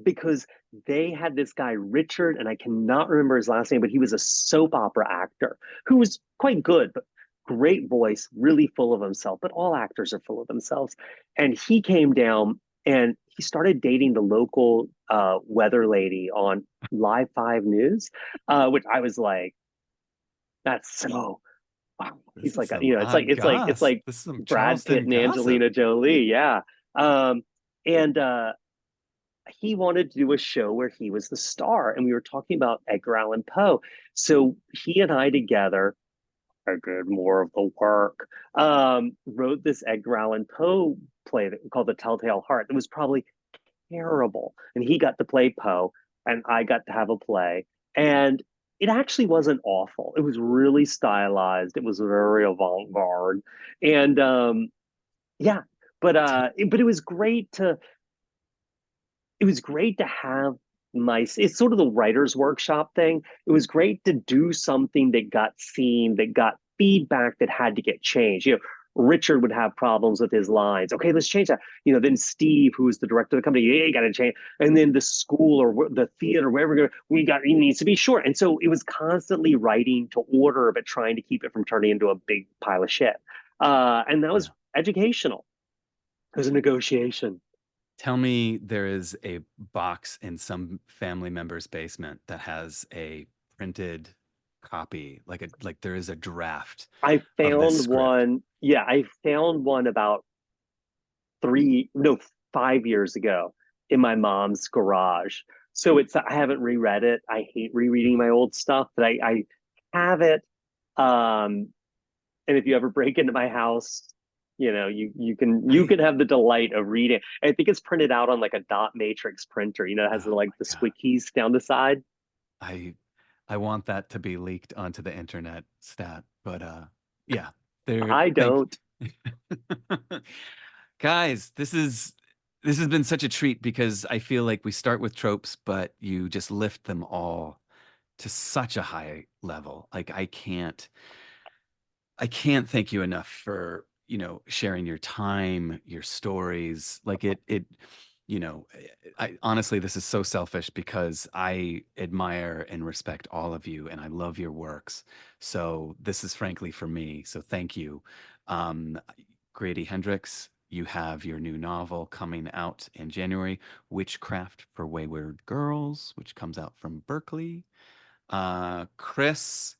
Because they had this guy, Richard, and I cannot remember his last name, but he was a soap opera actor who was quite good, but great voice, really full of himself. But all actors are full of themselves. And he came down and he started dating the local weather lady on Live 5 News, which I was like, that's so... Wow. He's it's like Brad Pitt and Angelina Jolie. Yeah. And he wanted to do a show where he was the star. And we were talking about Edgar Allan Poe. So he and I together, I did more of the work, wrote this Edgar Allan Poe play called The Telltale Heart. It was probably terrible. And he got to play Poe and I got to have a play. And it actually wasn't awful. It was really stylized. It was very avant-garde. And but it was great to have it's sort of the writer's workshop thing. It was great to do something that got seen, that got feedback, that had to get changed. Richard would have problems with his lines. Okay, let's change that. Then Steve, who was the director of the company, you got to change. And then the school or the theater, wherever it needs to be short. And so it was constantly writing to order, but trying to keep it from turning into a big pile of shit. And that was educational. It was a negotiation. Tell me there is a box in some family member's basement that has a printed copy, like there is a draft. I found one. Yeah, I found one about 5 years ago in my mom's garage. So I haven't reread it. I hate rereading my old stuff, but I have it. And if you ever break into my house, you can have the delight of reading. I think it's printed out on a dot matrix printer. It has the squeakies down the side. I want that to be leaked onto the internet stat, but yeah. I don't. Guys, this has been such a treat because I feel like we start with tropes, but you just lift them all to such a high level. I can't thank you enough for, sharing your time, your stories. I honestly, this is so selfish because I admire and respect all of you and I love your works. So this is frankly for me. So thank you. Grady Hendrix, you have your new novel coming out in January, Witchcraft for Wayward Girls, which comes out from Berkeley. Chris,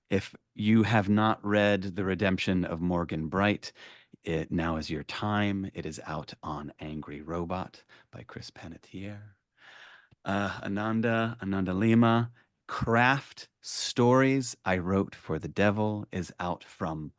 if you have not read The Redemption of Morgan Bright, now is your time. It is out on Angry Robot by Chris Panatier. Ananda Lima, Craft Stories I Wrote for the Devil is out from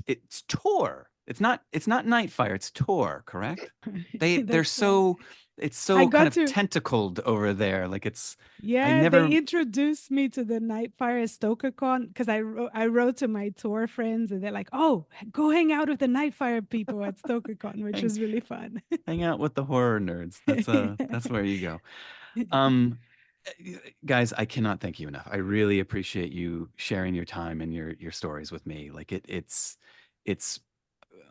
it's Tor. It's not Nightfire, it's Tor, correct? They're so it's so kind of tentacled over there. They introduced me to the Nightfire StokerCon because I wrote to my Tor friends and they're like, oh, go hang out with the Nightfire people at StokerCon, which was really fun. Hang out with the horror nerds. That's where you go. Guys, I cannot thank you enough. I really appreciate you sharing your time and your stories with me. It's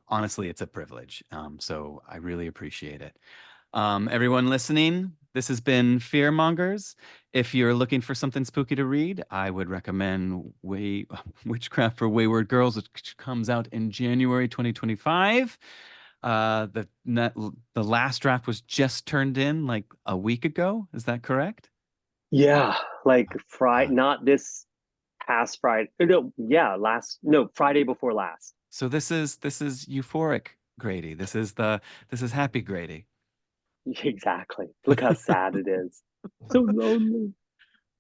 honestly, it's a privilege. So I really appreciate it. Everyone listening, This has been Fearmongers. If you're looking for something spooky to read, I would recommend Witchcraft for Wayward Girls, which comes out in January 2025. The last draft was just turned in like a week ago. Is that correct? Yeah, like Friday, not this past Friday. No, yeah, Friday before last. So this is euphoric Grady. This is happy Grady. Exactly. Look how sad it is. So lonely.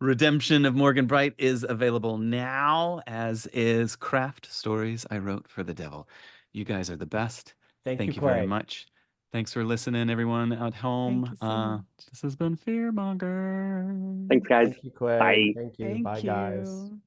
Redemption of Morgan Bright is available now, as is Craft Stories I Wrote for the Devil. You guys are the best. Thank you, very Clay. much. Thanks for listening, everyone at home. Thank you so much. This has been Fearmonger. Thanks, guys. Thank you, Clay. Bye. Thank you. Thank Bye, guys. you.